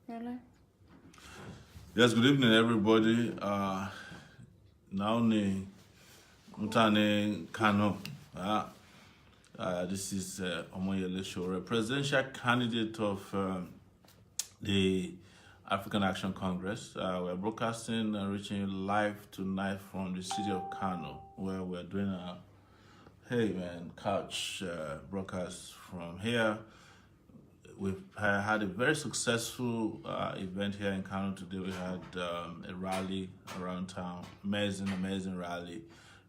Really? Yes, good evening, everybody. Naone Mutane Kano. This is Omoyele Sowore, presidential candidate of the African Action Congress. We're broadcasting and reaching you live tonight from the city of Kano, where we're doing a couch broadcast from here. We've had a very successful event here in Kano today. We had a rally around town, amazing rally.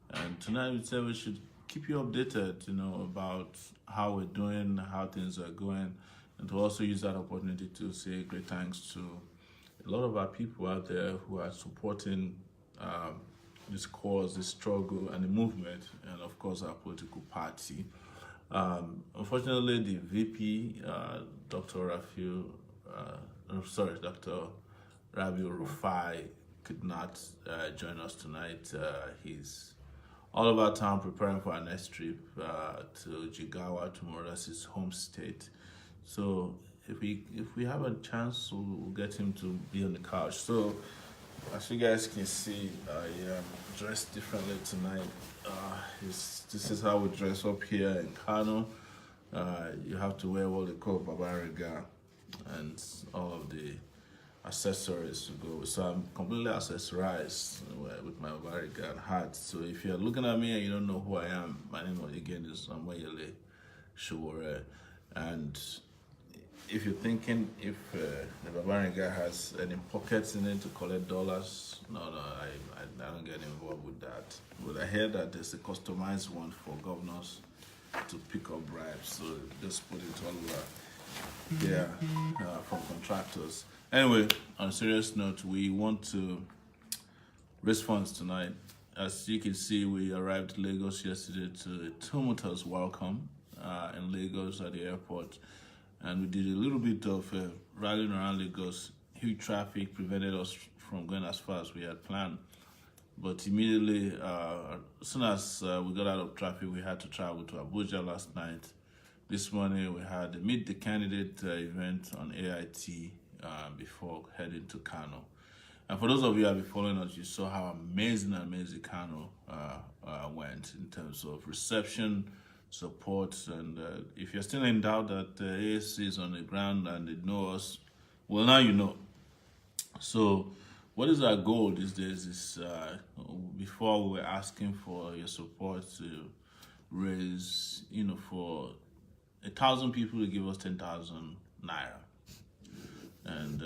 And tonight we said we should keep you updated, about how we're doing, how things are going, and to also use that opportunity to say great thanks to a lot of our people out there who are supporting this cause, this struggle, and the movement, and of course our political party. Unfortunately, the VP, Dr. Dr. Rabiu Rufai, could not join us tonight. He's all over town preparing for our next trip to Jigawa tomorrow. That's his home state. So if we have a chance, we'll get him to be on the couch. So as you guys can see, I am dressed differently tonight. This is how we dress up here in Kano. You have to wear what they call babariga and all of the accessories to go. So I'm completely accessorized with my babariga and hat. So if you're looking at me and you don't know who I am, my name again is Omoyele Sowore. And if you're thinking if the babariga has any pockets in it to collect dollars, no, I don't get involved with that. But I hear that there's a customized one for governors to pick up bribes, so just put it all over there from contractors. Anyway, on a serious note, we want to raise funds tonight. As you can see, we arrived in Lagos yesterday to a tumultuous welcome in Lagos at the airport. And we did a little bit of rallying around Lagos. Huge traffic prevented us from going as far as we had planned. But immediately, as soon as we got out of traffic, we had to travel to Abuja last night. This morning, we had a Meet the Candidate event on AIT before heading to Kano. And for those of you who have been following us, you saw how amazing Kano went in terms of reception, support, and if you're still in doubt that ASC is on the ground and they know us, well, now you know. So what is our goal these days is before we were asking for your support to raise, for 1,000 people to give us 10,000 naira. And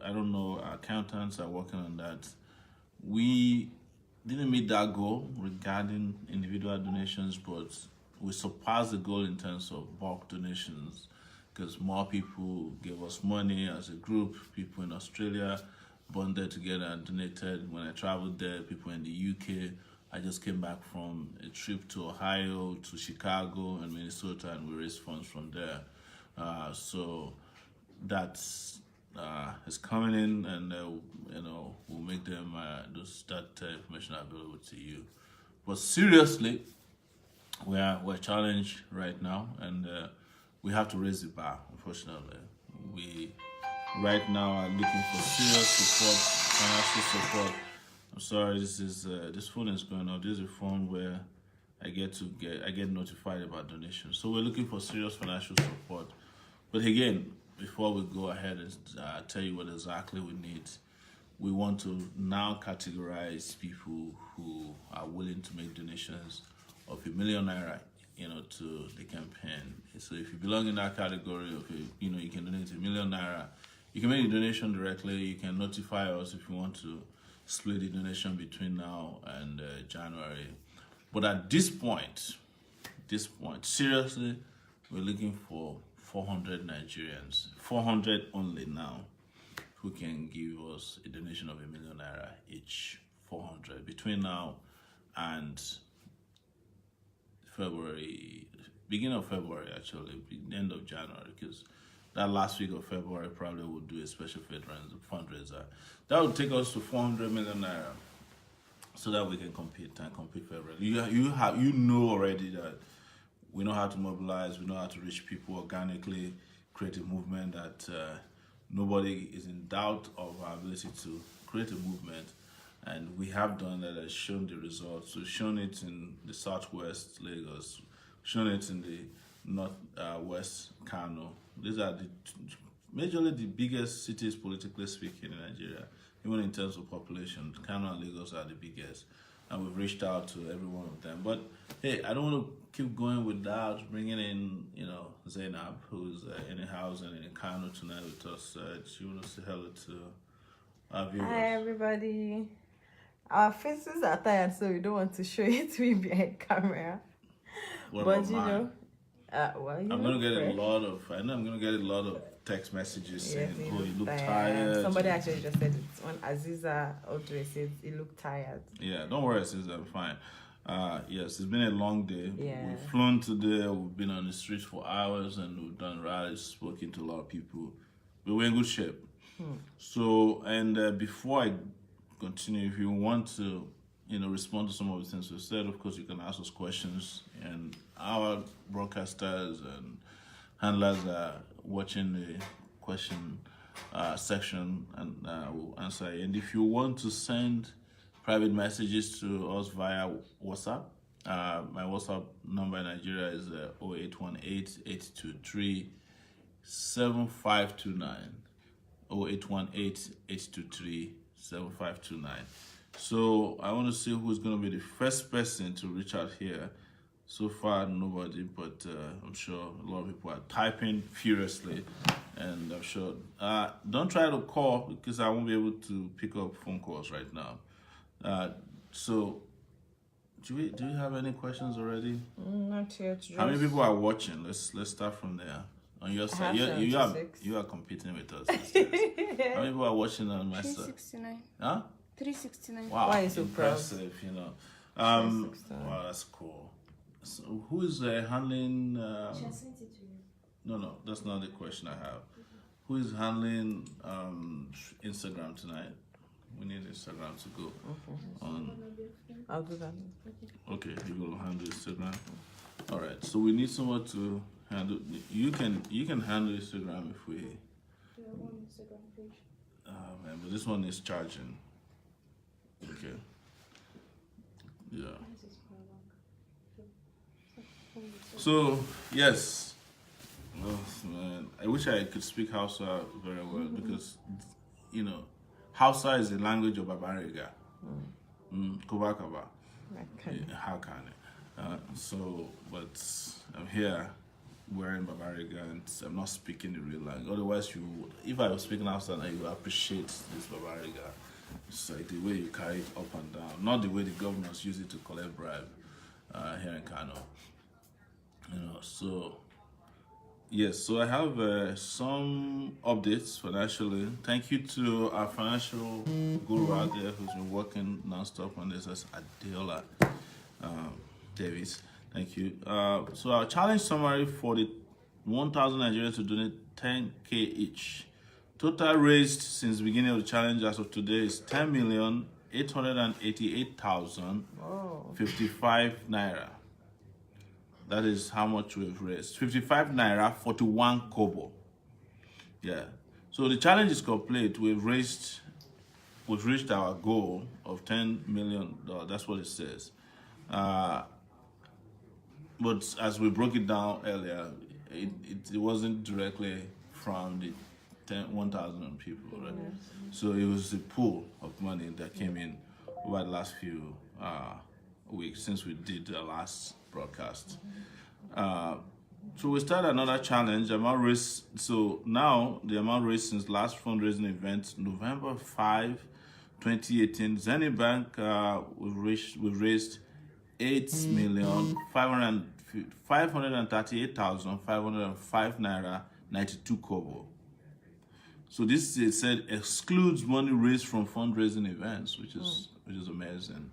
I don't know, our accountants are working on that. We didn't meet that goal regarding individual donations, but we surpassed the goal in terms of bulk donations because more people gave us money as a group. People in Australia bonded together and donated. When I traveled there, people in the UK, I just came back from a trip to Ohio, to Chicago and Minnesota, and we raised funds from there. So that's is coming in, and we'll make them that information available to you. But seriously, we're challenged right now, and we have to raise the bar. Unfortunately, we right now are looking for serious support, financial support. I'm sorry, this phone is going on. This is a phone where I get notified about donations. So we're looking for serious financial support. But again, before we go ahead and tell you what exactly we need, we want to now categorize people who are willing to make donations of ₦1 million, to the campaign. So if you belong in that category of, you can donate ₦1 million. You can make a donation directly. You can notify us if you want to split the donation between now and January. But at this point, seriously, we're looking for 400 Nigerians, 400 only now, who can give us a donation of ₦1 million each, 400 between now and February, beginning of February actually, end of January, because that last week of February probably we'll do a special fundraiser. That would take us to 400 million naira, so that we can compete February. You know already that we know how to mobilize, we know how to reach people organically, create a movement that nobody is in doubt of our ability to create a movement, and we have done that. Has shown the results. We've shown it in the southwest Lagos, shown it in the north west Kano. These are majorly the biggest cities politically speaking in Nigeria, even in terms of population. Kano and Lagos are the biggest, and we've reached out to every one of them. But hey, I don't want to keep going without bringing in, Zainab, who's in the house and in Kano tonight with us. She want to say hello to our viewers. Hi, everybody. Our faces are tired, so we don't want to show it to you behind camera. What But about you mine? know, well, I'm gonna get a lot of. I know I'm gonna get a lot of text messages saying, Yes, "Oh, you look tired." Somebody actually just said it when Aziza Odre said he looked tired. Yeah, don't worry, sis. I'm fine. Yes, it's been a long day. Yeah. We've flown today. We've been on the streets for hours, and we've done rallies, spoken to a lot of people. But we're in good shape. So, and before I continue, if you want to, respond to some of the things we've said, of course, you can ask us questions, and our broadcasters and handlers are watching the question section, and we'll answer. And if you want to send private messages to us via WhatsApp, my WhatsApp number in Nigeria is 0818-823-7529. 0818-823-7529. So I want to see who's going to be the first person to reach out here. So far, nobody, but I'm sure a lot of people are typing furiously, and I'm sure. Don't try to call because I won't be able to pick up phone calls right now. So, do we have any questions already? Not yet. How many people are watching? Let's start from there. On your side, you are competing with us. How many people are watching on my side? 369. Huh? 369. Wow, Why are you so proud? impressive, Wow, that's cool. So who is handling? She has sent it to you. No, that's not the question I have. Who is handling Instagram tonight? We need Instagram to go on. I'll do that. Okay, you will handle Instagram. All right. So we need someone to handle. You can handle Instagram if we. We have one Instagram page. Man, but this one is charging. Okay. Yeah. This is quite long. So yes. Oh, man, I wish I could speak Hausa very well because, Hausa is the language of Babariga. Kubakaba. How can it? But I'm here wearing Babariga and I'm not speaking the real language. Otherwise, if I was speaking Hausa, you would appreciate this Babariga. It's like the way you carry it up and down, not the way the governors use it to collect bribe here in Kano. So. Yes, so I have some updates financially. Thank you to our financial guru out there who's been working non-stop on this. That's Adeola Davis. Thank you. So our challenge summary for the 1,000 Nigerians to donate 10K each. Total raised since the beginning of the challenge as of today is 10,888,055 naira. That is how much we've raised. 55 naira, 41 kobo. Yeah. So the challenge is complete. We've reached our goal of $10 million. That's what it says. But as we broke it down earlier, it wasn't directly from the 1,000 people, right? So it was a pool of money that came in over the last few weeks since we did the last broadcast. So we started another challenge. So now the amount raised since last fundraising event, November 5, 2018, Zenith Bank, we've raised 8,538,505 naira 92 kobo. So this, it said, excludes money raised from fundraising events, which is amazing.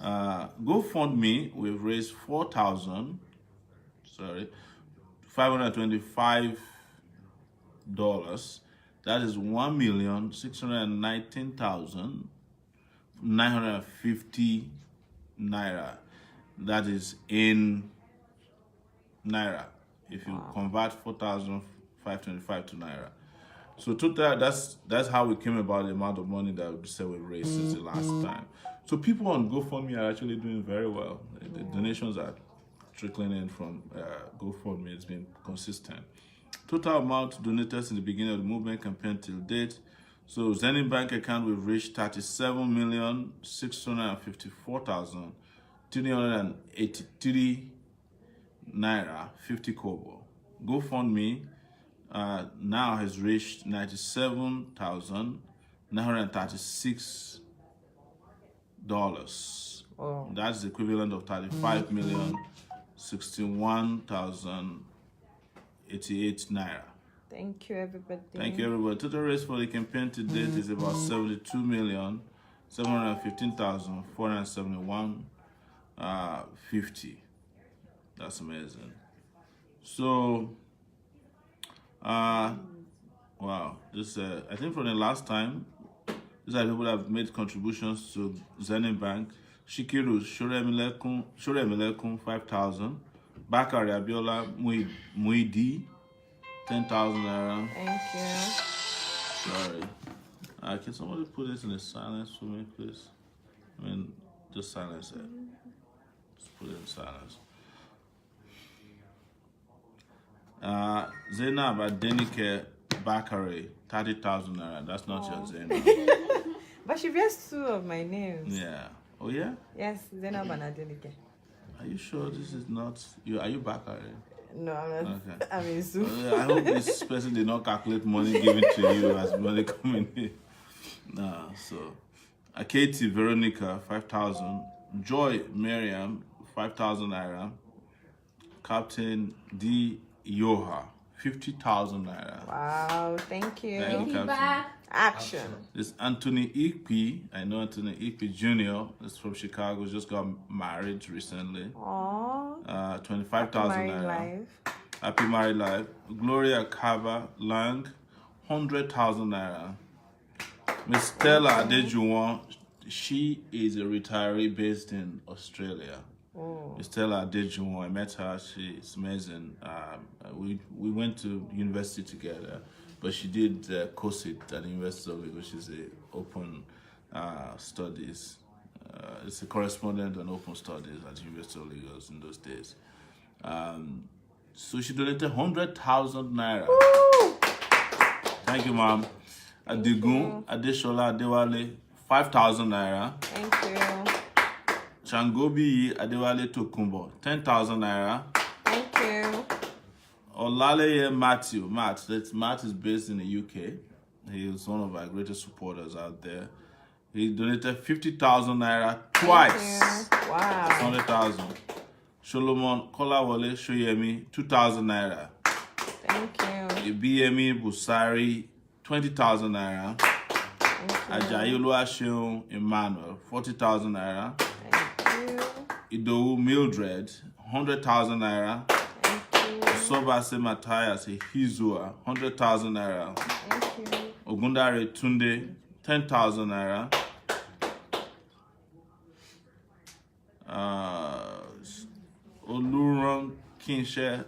GoFundMe, we've raised $525. That is 1,619,950 naira. That is in naira. If you convert 4,525 to naira. So total, that's how we came about the amount of money that we said we raised since the last time. So people on GoFundMe are actually doing very well. The donations are trickling in from GoFundMe. It's been consistent. Total amount donated since the beginning of the movement campaign till date. So Zenith Bank account we've reached 37,654,383 naira 50 kobo. GoFundMe now has reached $97,936. Oh. That's the equivalent of 35,061,088 naira. Thank you, everybody. Thank you, everybody. Total raise for the campaign to date is about 72,715,471.50. That's amazing. So, wow. This I think from the last time, these are people that have made contributions to Zenith Bank. Shikiru Shoremilekun 5,000. Bakari Abiola Muidi 10,000 naira. Thank you. Sorry. Can somebody put this in the silence for me, please? I mean, just silence it. Just put it in silence. Zainab Adenike Bakari 30,000 naira. That's not your Zainab. But she wears two of my names. Yeah. Oh yeah. Yes, Zainab and Adeleke. Are you sure this is not you? Are you Bakari? No, I'm not. Okay. I'm in Zoo. I hope this person did not calculate money given to you as money coming in. Nah, so Katie Veronica 5,000, Joy Miriam 5,000 naira, Captain D Yoha 50,000 naira. Wow, thank you. Thank you, Captain. Action. This Anthony Ikpi, I know Anthony Ikpi Jr. is from Chicago, just got married recently. Aww. 25,000 Married naira. life. Happy married life. Gloria Kaba Lang, 100,000 naira. Miss Stella Adejuwon, she is a retiree based in Australia. Oh. Miss Stella Adejuwon, I met her. She's amazing. We went to university together, but she did COSIT at the University of Lagos. She's a open studies. It's a correspondent on open studies at the University of Lagos in those days. So she donated 100,000 naira. Woo! Thank you, ma'am. Adigun Adeshola Adewale 5,000 naira. Thank you. Changobi Adewale Tokumbo 10,000 naira. Thank you. Olaleye Matthew. Matt is based in the UK. He is one of our greatest supporters out there. He donated 50,000 naira twice. Thank you. Wow. 100,000. Solomon Kolawole Shoyemi 2,000 naira. Thank you. Ibiyemi Busari 20,000 naira. Thank you. Ajayi Oluwaseun Emmanuel 40,000 naira. Thank you. Idowu Mildred 100,000 naira. Thank you. Sobase Matthias Hizua 100,000 naira. Thank you. Ogundare Tunde 10,000 naira. Oluran Kinshe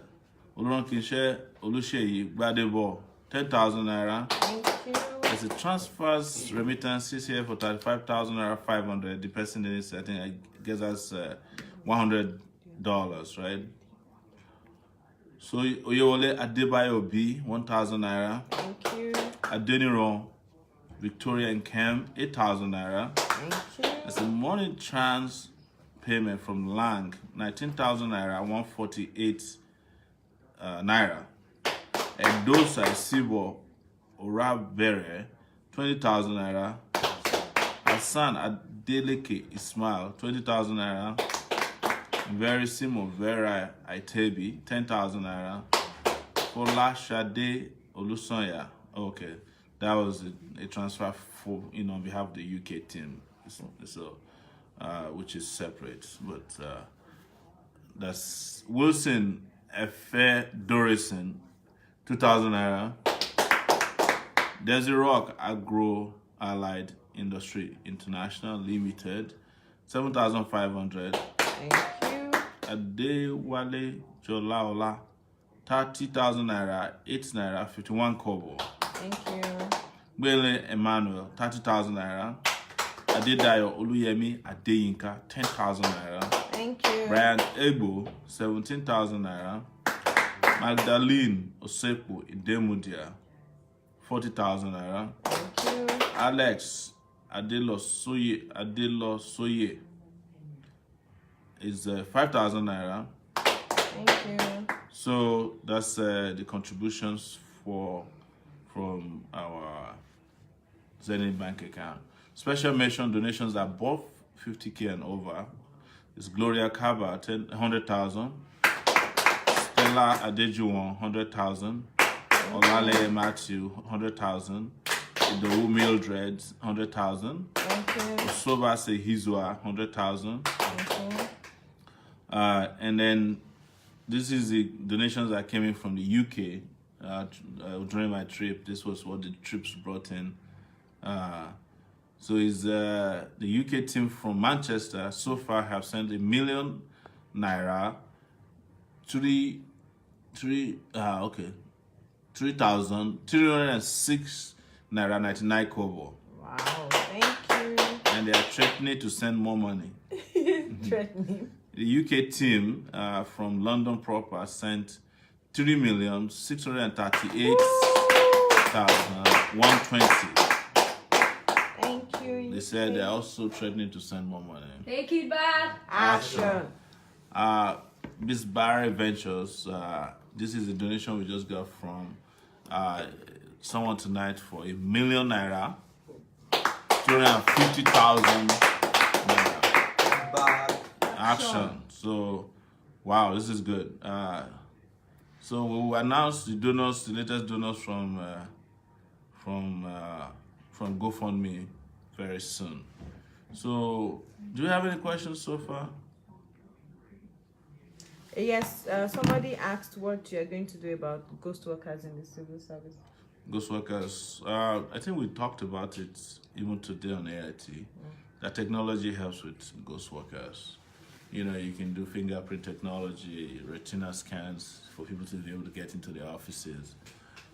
Oluseyi Gbadebo 10,000 naira. Thank you. There's a transfers remittances here for 35,000 naira 500. The person is, I think, I guess that's $100, right? So Oyewole Adebayo B 1,000 naira. Thank you. Adeniran Victoria and Cam 8,000 naira. Thank you. There's a money trans payment from Lang 19,000 naira 148 naira. Edosa Isibo Orabere 20,000 naira. Hassan Adeleke Ismail 20,000 naira. Very Simo Vera Itebi 10,000 naira. Fola Shade Olusonya. Okay, that was a transfer for on behalf of the UK team. So which is separate, but that's Wilson Efe Dorison 2,000 naira. There's a Rock Agro Allied Industry International Limited 7,500. Thank you. Adewale Jolaola 30,000 naira 8 naira 51 kobo. Thank you. Bele Emmanuel, 30,000 naira. Adedayo Oluyemi Adeyinka, 10,000 naira. Thank you. Brian Egbo, 17,000 naira. Magdalene Osepo Idemudia, 40,000 naira. Thank you. Alex Adelosoye is 5,000 naira. Thank you. So that's the contributions from our Zenith Bank account. Special mention donations above 50K and over is Gloria Kaba, 100,000. Stella Adejuwon, 100,000. Olale Matthew, 100,000. Idowu Mildred, 100,000. Thank you. Osoba Sehizwa, 100,000. Thank you. And then this is the donations that came in from the UK during my trip. This was what the trips brought in. So is the UK team from Manchester so far have sent £1 million, 3,306 naira 99 kobo. Wow, thank you. And they are threatening to send more money. Threatening. The UK team from London proper sent 3,638,120. Thank you. They said they're also threatening to send more money. Take it back. Action. Miss Barry Ventures, this is a donation we just got from someone tonight for £1 million, 250,000 naira. Action. So, wow, this is good. So we will announce the donors, the latest donors from GoFundMe very soon. So, do you have any questions so far? Yes, somebody asked what you're going to do about ghost workers in the civil service. Ghost workers, I think we talked about it even today on AIT. That technology helps with ghost workers. You know, you can do fingerprint technology, retina scans for people to be able to get into their offices.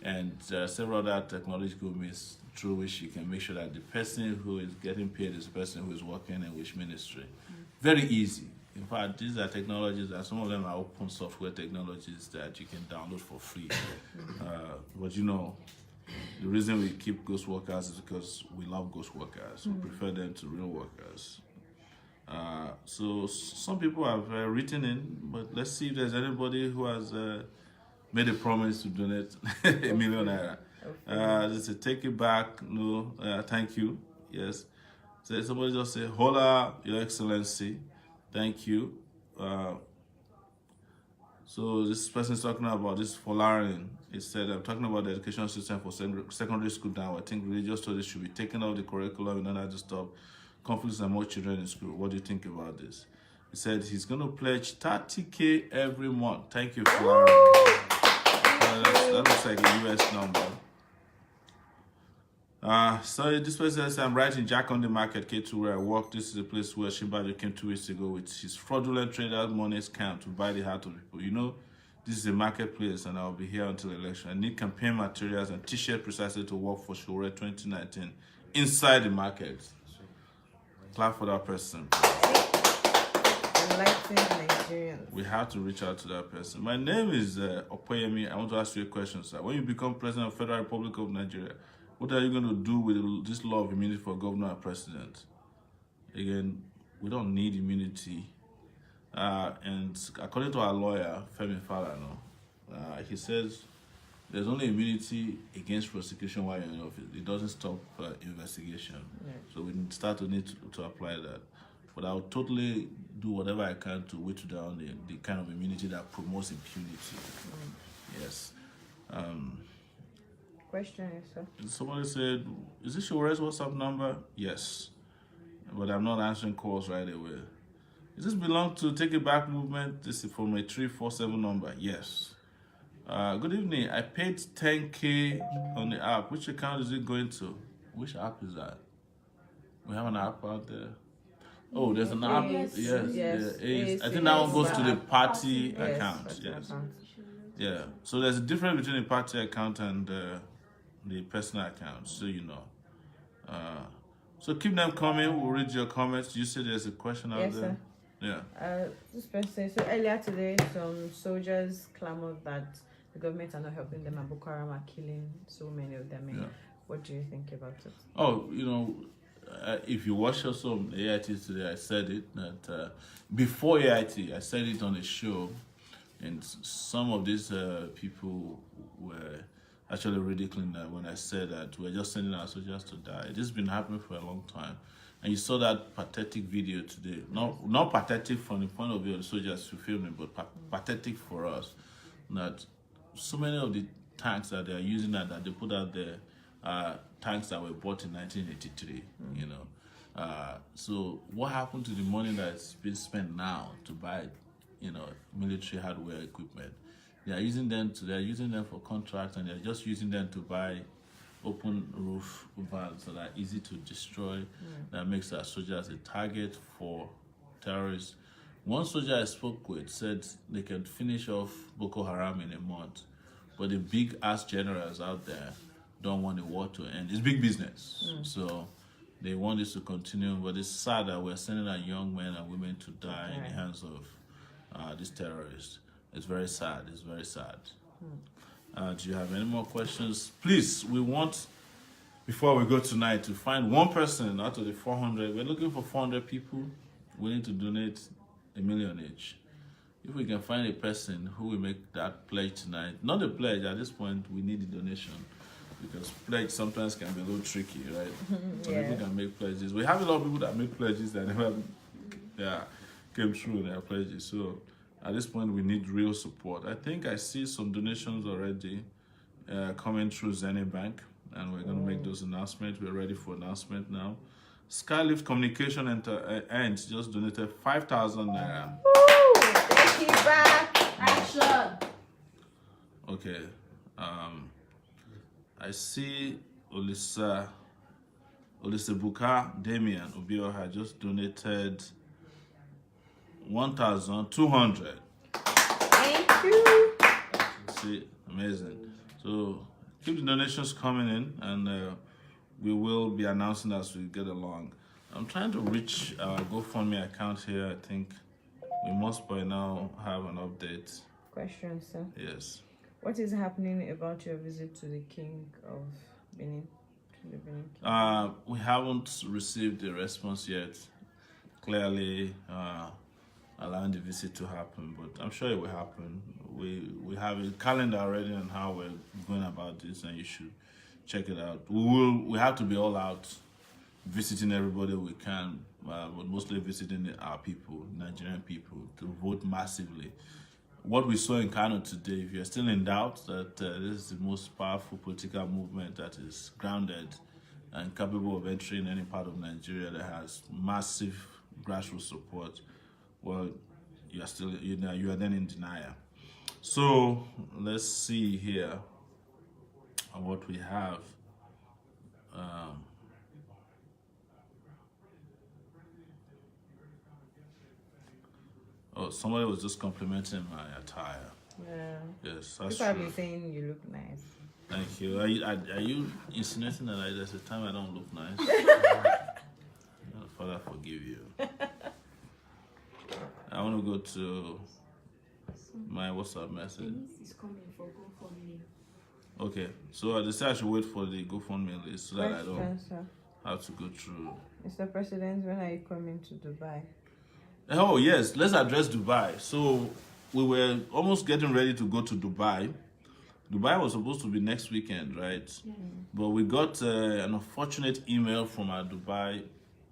And several other technological means through which you can make sure that the person who is getting paid is the person who is working in which ministry. Very easy. In fact, these are technologies that some of them are open software technologies that you can download for free. But you know, the reason we keep ghost workers is because we love ghost workers. We prefer them to real workers. So some people have written in, but let's see if there's anybody who has made a promise to donate £1 million. Just say, take it back. No, thank you. Yes. So somebody just say, hola, Your Excellency. Thank you. So this person is talking about this Folarin. He said, I'm talking about the education system for secondary school now. I think religious studies should be taken out of the curriculum in order to stop conflicts among children in school. What do you think about this? He said he's going to pledge 30K every month. Thank you, Folarin. That looks like a US number. So this person says, I'm right in Jack on the Market, K2, where I work. This is a place where Shimbajo came 2 weeks ago with his fraudulent trader money scam to buy the heart of people. You know, this is a marketplace and I'll be here until election. I need campaign materials and t-shirt precisely to work for Sowore 2019 inside the market. Clap for that person. Enlightened Nigerians. We have to reach out to that person. My name is Omoyele. I want to ask you a question, sir. When you become president of the Federal Republic of Nigeria, what are you going to do with this law of immunity for governor and president? Again, we don't need immunity. And according to our lawyer, Femi Falana, he says there's only immunity against prosecution while you're in office. It doesn't stop investigation. Yeah. So we need to apply that. But I'll totally do whatever I can to whittle down the kind of immunity that promotes impunity. Yes. Question, sir. Somebody said, is this your WhatsApp number? Yes. But I'm not answering calls right away. Does this belong to Take It Back movement? This is from a 347 number. Yes. Good evening. I paid 10K on the app. Which account is it going to? Which app is that? We have an app out there. Oh, there's an app. Yes. I think that one goes to the party account. Yes. Yeah. So there's a difference between a party account and the personal account, so you know. So keep them coming. We'll read your comments. You said there's a question out Yes, there. sir. Yeah. This person, so earlier today, some soldiers clamored that the government are not helping them and Boko Haram are killing so many of them. Yeah. What do you think about it? Oh, if you watch also on AIT today, I said it that before AIT, I said it on the show, and some of these people were actually ridiculing that when I said that we're just sending our soldiers to die. This has been happening for a long time. And you saw that pathetic video today. Not pathetic from the point of view of the soldiers who filmed it, but pathetic for us. That so many of the tanks that they are using that they put out there are tanks that were bought in 1983, you know. So what happened to the money that's been spent now to buy, military hardware equipment? They're using them for contracts, and they're just using them to buy open roof vans that are easy to destroy, that makes our soldiers a target for terrorists. One soldier I spoke with said they can finish off Boko Haram in a month, but the big ass generals out there don't want the war to end. It's big business, so they want this to continue. But it's sad that we're sending our young men and women to die in the hands of these terrorists. It's very sad. It's very sad. Do you have any more questions? Please, we want, before we go tonight, to find one person out of the 400. We're looking for 400 people willing to donate $1 million each. If we can find a person who will make that pledge tonight, not a pledge, at this point, we need the donation, because pledge sometimes can be a little tricky, right? So people can make pledges. We have a lot of people that make pledges that never came true in their pledges. So at this point, we need real support. I think I see some donations already coming through Zenith Bank, and we're going to make those announcements. We're ready for announcement now. Skylift Communication Ends just donated 5,000 naira. Woo! Thank you, back. Action! Okay. I see Olisebuka Damian Obioha just donated 1,200. Thank you. See, amazing. So keep the donations coming in, and we will be announcing as we get along. I'm trying to reach our GoFundMe account here. I think we must by now have an update. Question, sir. Yes. What is happening about your visit to the King of Benin? To the Benin King? We haven't received a response yet. Clearly, allowing the visit to happen, but I'm sure it will happen. We have a calendar already on how we're going about this, and you should check it out. We have to be all out, visiting everybody we can, but mostly visiting our people, Nigerian people, to vote massively. What we saw in Kano today, if you're still in doubt that this is the most powerful political movement that is grounded and capable of entering any part of Nigeria that has massive grassroots support, well, you are then in denial. So let's see here what we have. Oh, somebody was just complimenting my attire. Yeah. Yes, that's People have true. been saying you look nice. Thank you. Are you insinuating that there's a time I don't look nice? Father, forgive you. I want to go to my WhatsApp message. Denise is coming for GoFundMe. Okay, so they say I should wait for the GoFundMe list so that I don't Question, sir. have to go through. Mr. President, when are you coming to Dubai? Oh, yes, let's address Dubai. So we were almost getting ready to go to Dubai. Dubai was supposed to be next weekend, right? Yeah. But we got an unfortunate email from our Dubai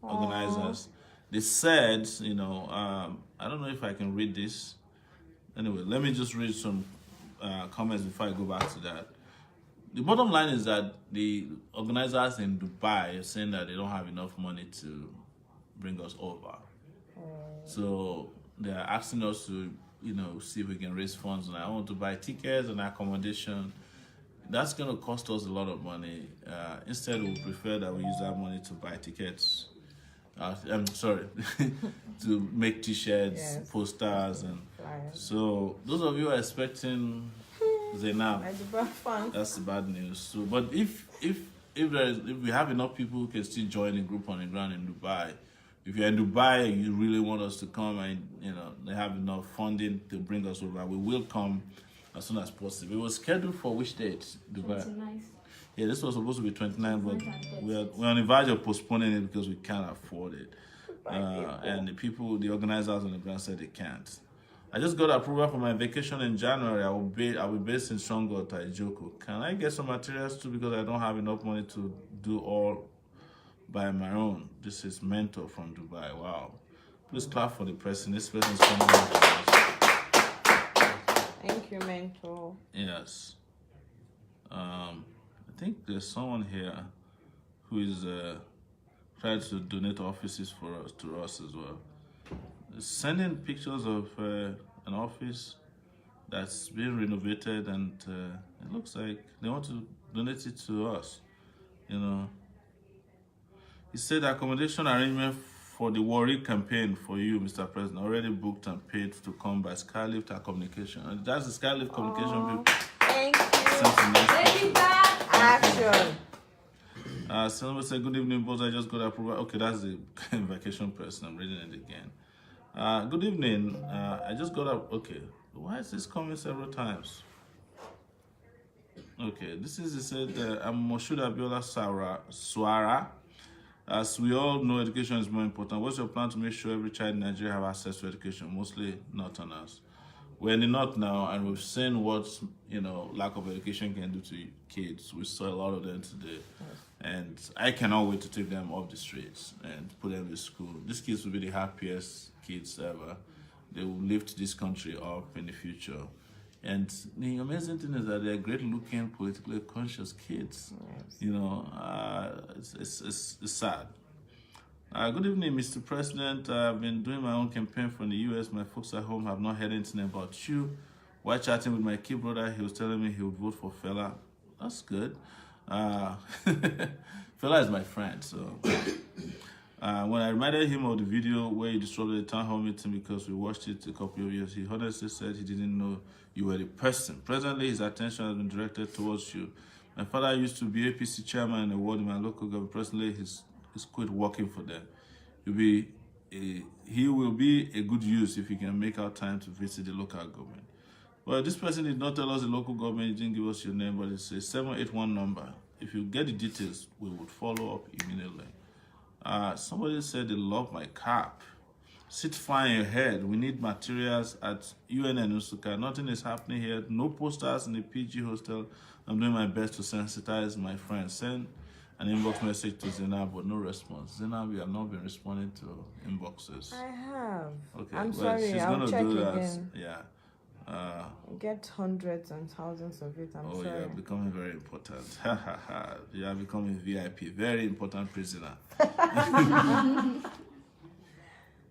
organizers. They said, I don't know if I can read this. Anyway, let me just read some comments before I go back to that. The bottom line is that the organizers in Dubai are saying that they don't have enough money to bring us over. So they are asking us to, see if we can raise funds. And I want to buy tickets and accommodation. That's going to cost us a lot of money. Instead, we prefer that we use that money to buy tickets. I'm sorry, to make t-shirts, Yes. posters, and Flyers. so those of you are expecting Zainab. My Dubai fans. That's the bad news. So, but if we have enough people who can still join the group on the ground in Dubai, if you're in Dubai and you really want us to come and they have enough funding to bring us over, we will come as soon as possible. It was scheduled for which date? Dubai. 29th. Yeah, this was supposed to be 29, but we're on the verge of postponing it because we can't afford it. And the organizers on the ground said they can't. I just got approval for my vacation in January. I'll be based in Shongo, Taijoko. Can I get some materials too, because I don't have enough money to do all by my own? This is Mentor from Dubai. Wow. Please clap for the person. This person is coming out to us. Thank you, Mentor. Yes. I think there's someone here who is trying to donate offices to us as well. Sending pictures of an office that's being renovated, and it looks like they want to donate it to us. He said accommodation arrangement for the Warri campaign for you, Mr. President, already booked and paid to come by Skylift Communication. And that's the Skylift Communication people. Thank you. Take it back. Action. Somebody said, good evening, boss. I just got approval. Okay, that's the vacation person. I'm reading it again. Good evening. I just got up. Okay, why is this coming several times? Okay, this is, it said, I'm Moshood Abiola Swara. As we all know, education is more important. What's your plan to make sure every child in Nigeria have access to education, mostly Northerners? We're in the North now, and we've seen what lack of education can do to kids. We saw a lot of them today, and I cannot wait to take them off the streets and put them in school. These kids will be the happiest kids ever. They will lift this country up in the future. And the amazing thing is that they're great-looking, politically conscious kids. Yes. It's sad. Good evening, Mr. President. I've been doing my own campaign from the U.S. My folks at home have not heard anything about you. While chatting with my kid brother, he was telling me he would vote for Fela. That's good. Fela is my friend, so... when I reminded him of the video where he disrupted the town hall meeting because we watched it a couple of years, he honestly said he didn't know you were the person. Presently, his attention has been directed towards you. My father used to be APC chairman in the ward in my local government. Presently, he's quit working for them. He will be a good use if he can make out time to visit the local government. Well, this person did not tell us the local government. He didn't give us your name, but it's a 781 number. If you get the details, we would follow up immediately. Somebody said they love my cap. Sit flying your head. We need materials at UNN Usuka. Nothing is happening here. No posters in the PG hostel. I'm doing my best to sensitize my friends. Send an inbox message to Zainab, but no response. Zainab, you have not been responding to inboxes. I have. Okay, I'm sorry. she's I'll gonna check do that. again. Yeah. Get hundreds and thousands of it. I'm sorry. You are becoming very important. You are becoming VIP. Very important prisoner.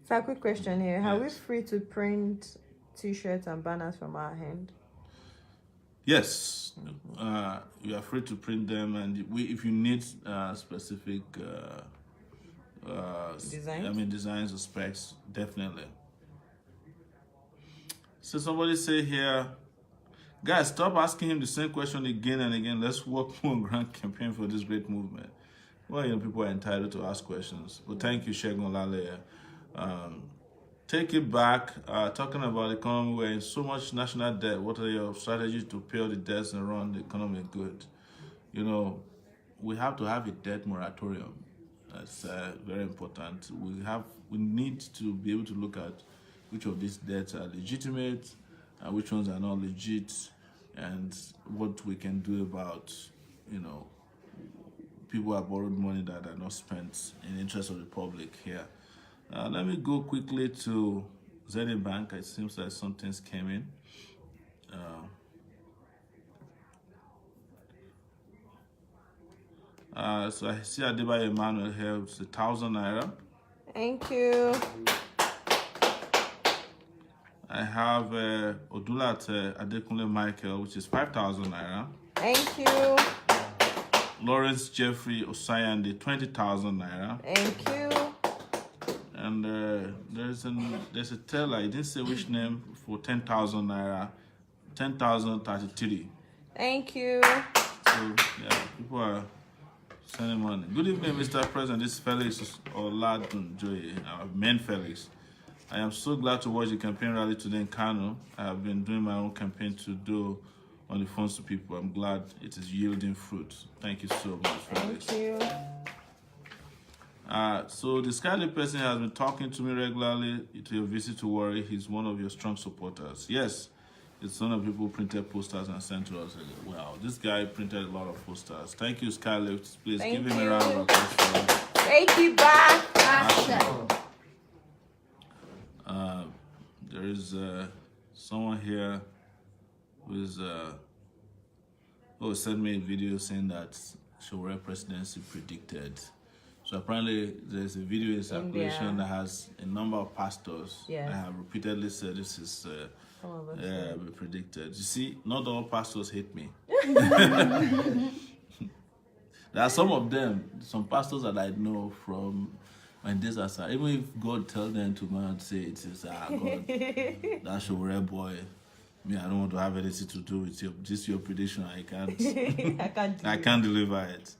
So a quick question here. Are we Yes. free to print T-shirts and banners from our hand? Yes, you are free to print them, and if you need specific Designs? designs or specs, definitely. So somebody say here, guys, stop asking him the same question again and again. Let's work more grand campaign for this great movement. Well, people are entitled to ask questions. But thank you, Shegun Lale. Take it back. Talking about the economy, we're in so much national debt. What are your strategies to pay all the debts and run the economy good? We have to have a debt moratorium. That's very important. We need to be able to look at which of these debts are legitimate and which ones are not legit, and what we can do about, people have borrowed money that are not spent in the interest of the public here. Let me go quickly to Zenith Bank. It seems like some things came in. So I see Adebayo Emmanuel here. It's 1,000 naira. Thank you. I have Odulat Adekunle Michael, which is 5,000 naira. Thank you. Lawrence Jeffrey Osayande, 20,000 naira. Thank you. And there's a teller, I didn't say which name, for 10,000 naira. 10,033. Thank you. So yeah, people are sending money. Good evening, Mr. President. This is Felix Oladunjoye, our main Felix. I am so glad to watch the campaign rally today in Kano. I have been doing my own campaign to do on the phones to people. I'm glad it is yielding fruit. Thank you so much, Felix. Thank you. So the Skyly person has been talking to me regularly to your visit to Warri. He's one of your strong supporters. Yes, it's one of the people who printed posters and sent to us. Wow, this guy printed a lot of posters. Thank you, Skyly. Please Thank give him you. a round of applause. Thank you back. Action. There is someone here who is who sent me a video saying that Sowore presidency predicted. So apparently there's a video in circulation that has a number of pastors that have repeatedly said this is predicted. You see, not all pastors hate me. There are some of them, some pastors that I know from my days aside. Even if God tells them to go and say it is God, that Sowore boy. Me, I don't want to have anything to do with your prediction. I can't. I can't deliver it.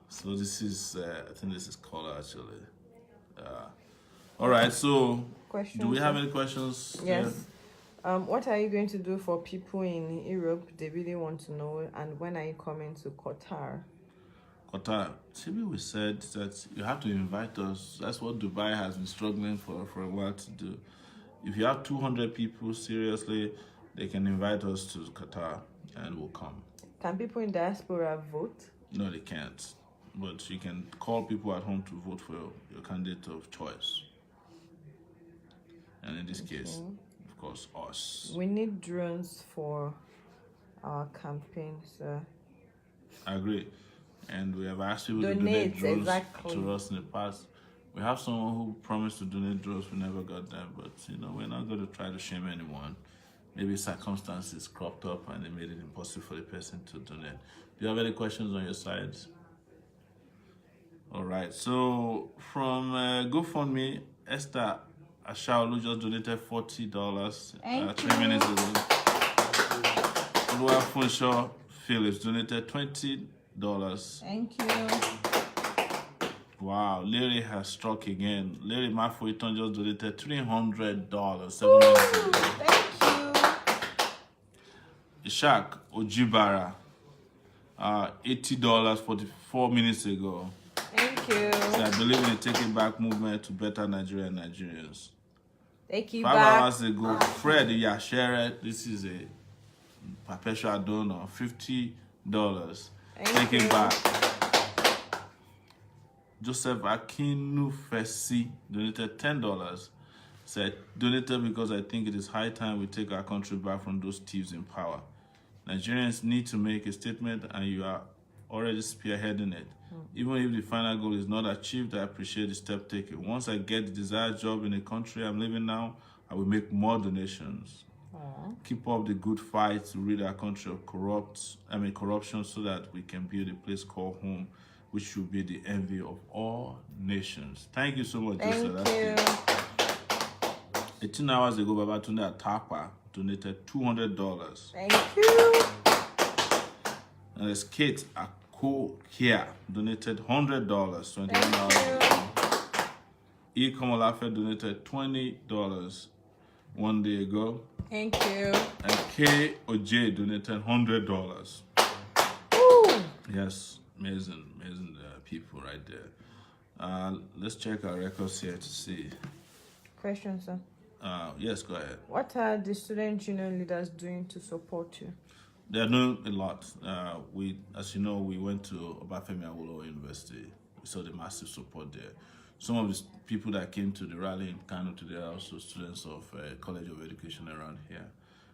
So this is, I think this is caller actually. All right. So, Questions, do we have any questions? Yes. What are you going to do for people in Europe? They really want to know. And when are you coming to Qatar? Qatar. Maybe we said that you have to invite us. That's what Dubai has been struggling for a while to do. If you have 200 people, seriously, they can invite us to Qatar and we'll come. Can people in diaspora vote? No, they can't. But you can call people at home to vote for your candidate of choice. And in this case, of course, us. We need drones for our campaign, so. I agree. And we have asked people to donate drones to us in the past. We have someone who promised to donate drones. We never got them. But, we're not going to try to shame anyone. Maybe circumstances cropped up and they made it impossible for the person to donate. Do you have any questions on your side? All right. So from GoFundMe, Esther Ashaolu just donated $40 3 minutes ago. Oluwa Funshaw Phillips donated $20. Thank you. Wow, Larry has struck again. Larry Mafoiton just donated $300 7 minutes ago. Thank you. Ishak Ojibara, $80 44 minutes ago. Thank you. So I believe in the Take It Back movement to better Nigeria and Nigerians. Take you 5 back. hours ago, Fred Yashere, this is a perpetual donor, $50. Take it back. Joseph Akinufesi donated $10. Said, donated because I think it is high time we take our country back from those thieves in power. Nigerians need to make a statement and you are already spearheading it. Even if the final goal is not achieved, I appreciate the step taken. Once I get the desired job in the country I'm living now, I will make more donations. Keep up the good fight to rid our country of corruption so that we can build a place called home, which should be the envy of all nations. Thank you so much, Joseph. Thank you. 18 hours ago, Babatunde Atapa donated $200. Thank you. And there's Kate Akokia donated $100 21 Thank hours you. ago. E. Komolafe donated $20 1 day ago. Thank you. And K. OJ donated $100. Woo. Yes, amazing people right there. Let's check our records here to see. Question, sir. Yes, go ahead. What are the student union leaders doing to support you? They're doing a lot. As you know, we went to Obafemi Awolowo University. We saw the massive support there. Some of the people that came to the rally in Kano today are also students of College of Education around here.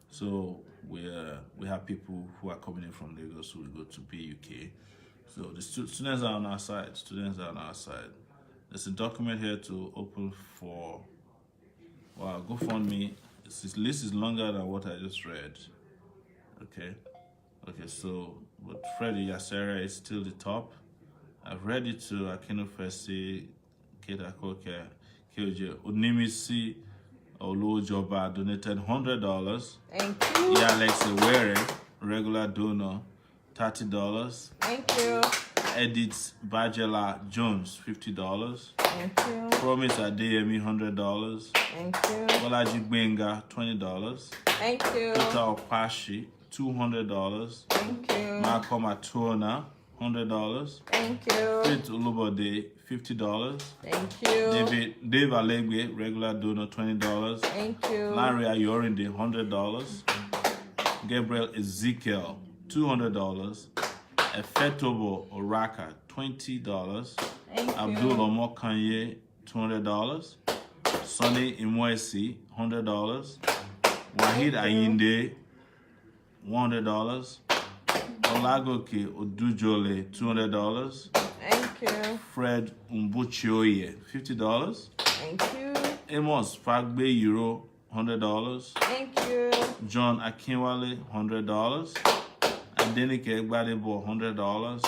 So we have people who are coming in from Lagos who will go to BUK. So the students are on our side. There's a document here to open for. Wow, GoFundMe. This list is longer than what I just read. Okay, so but Freddie Yasera is still the top. I've read it to Akinufesi, Kate Akoke, KOJ, Onimisi, Olujoba donated $100. Thank you. Alex Sowore, regular donor, $30. Thank you. Edith Bajela Jones, $50. Thank you. Promise Adeyemi, $100. Thank you. Bolaji Benga, $20. Thank you. Peter Opashi, $200. Thank you. Malcolm Atona, $100. Thank you. Faith Olubode, $50. Thank you. Dave Alegbe, regular donor, $20. Thank you. Larry Ayorinde, $100. Gabriel Ezekiel, $200. Efetobo Oraka, $20. Thank Abdul you. Omokanye, $200. Sonny Imwesi, $100. Wahid Ayinde, $100. Olagoke Odujole, $200. Thank you. Fred Umbuchioye, $50. Thank you. Amos Fagbe Euro, $100. Thank you. John Akinwale, $100. Adenike Egbadebo, $100.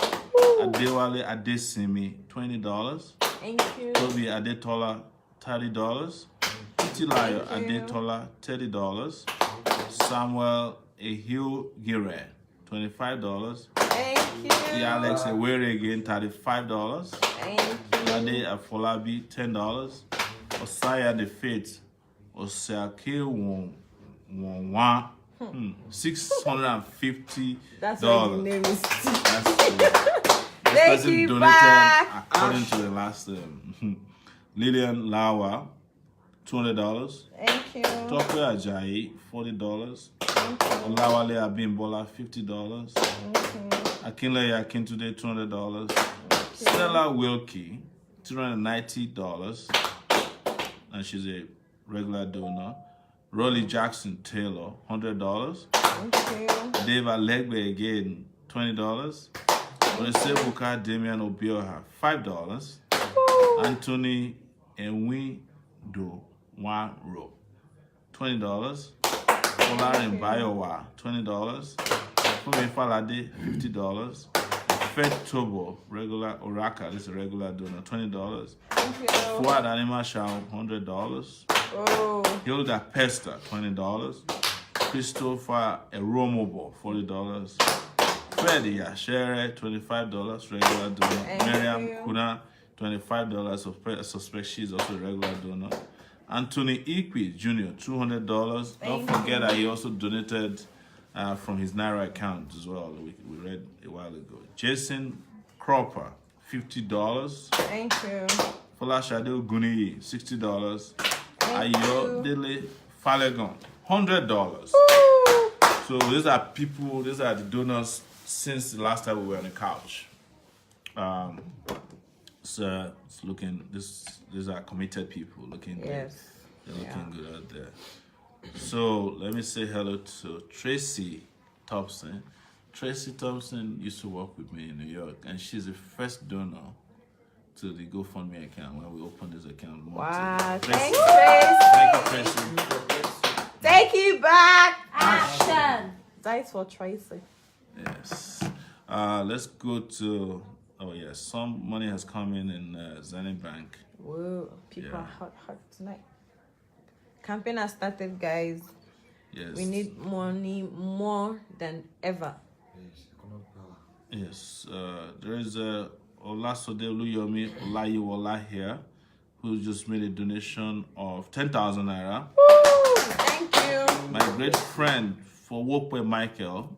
Adewale Adesimi, $20. Thank you. Toby Adetola, $30. Titilayo Thank you. Adetola, $30. Samuel Ehil Gire, $25. Thank you. Alex Ewere again, $35. Thank you. Ade Afolabi, $10. Osaya the Faith, Osake Wonwa, $650. That's why the name is. That's true. This Take person it donated back. according to the last Lillian Lawa, $200. Thank you. Tope Ajayi, $40. Olawale Abimbola, $50. Akinleye Akintude, $200. Stella Wilkie, $290. And she's a regular donor. Rolly Jackson Taylor, $100. Thank you. Dave Alegbe again, $20. Onesebuka Damian Obioha, $5. Anthony Enwido Waro, $20. Olarin Bayowa, $20. Fumi Falade, $50. Fed Tobo, regular Oraka, this is a regular donor, $20. Thank you. Fuad Anima Shao, $100. Oh. Hilda Pesta, $20. Christopher Eromobo, $40. Freddie Ashere, $25, regular donor. Thank Miriam you. Kuna, $25. I suspect she's also a regular donor. Anthony Ikwi Jr., $200. Don't Thank forget you. that he also donated from his Naira account as well. We read a while ago. Jason Cropper, $50. Thank you. Folashade Guni, $60. Thank Ayo you. Dele Falegon, $100. Woo. So these are the donors since the last time we were on the couch. So it's looking, these are committed people looking good. Yes. They're looking good out there. So let me say hello to Tracy Thompson. Tracy Thompson used to work with me in New York, and she's the first donor to the GoFundMe account when we opened this account. Wow. Tracy. Thanks, Tracy. Thank you, Tracy. Take it back. Action. That's for Tracy. Yes. Let's go to. Oh yes, some money has come in Zenith Bank. Whoa. People Yeah. are hot tonight. Campaign has started, guys. Yes. We need money more than ever. Yes. There is Olasode Luyomi Olayiwola here, who just made a donation of 10,000 naira. Woo! Thank you. My great friend for Wokwe Michael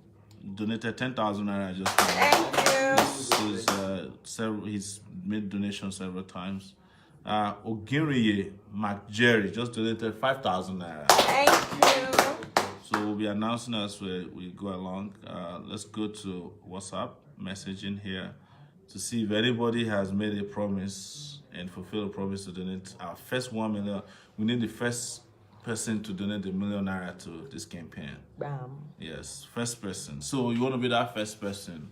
donated 10,000 naira just now. Thank you. This is, he's made donations several times. Ogiriye McJerry just donated 5,000 naira. Thank you. So we'll be announcing as we go along. Let's go to WhatsApp messaging here to see if anybody has made a promise and fulfilled a promise to donate our first 1 million. We need the first person to donate $1 million naira to this campaign. Bam. Yes, first person. So you want to be that first person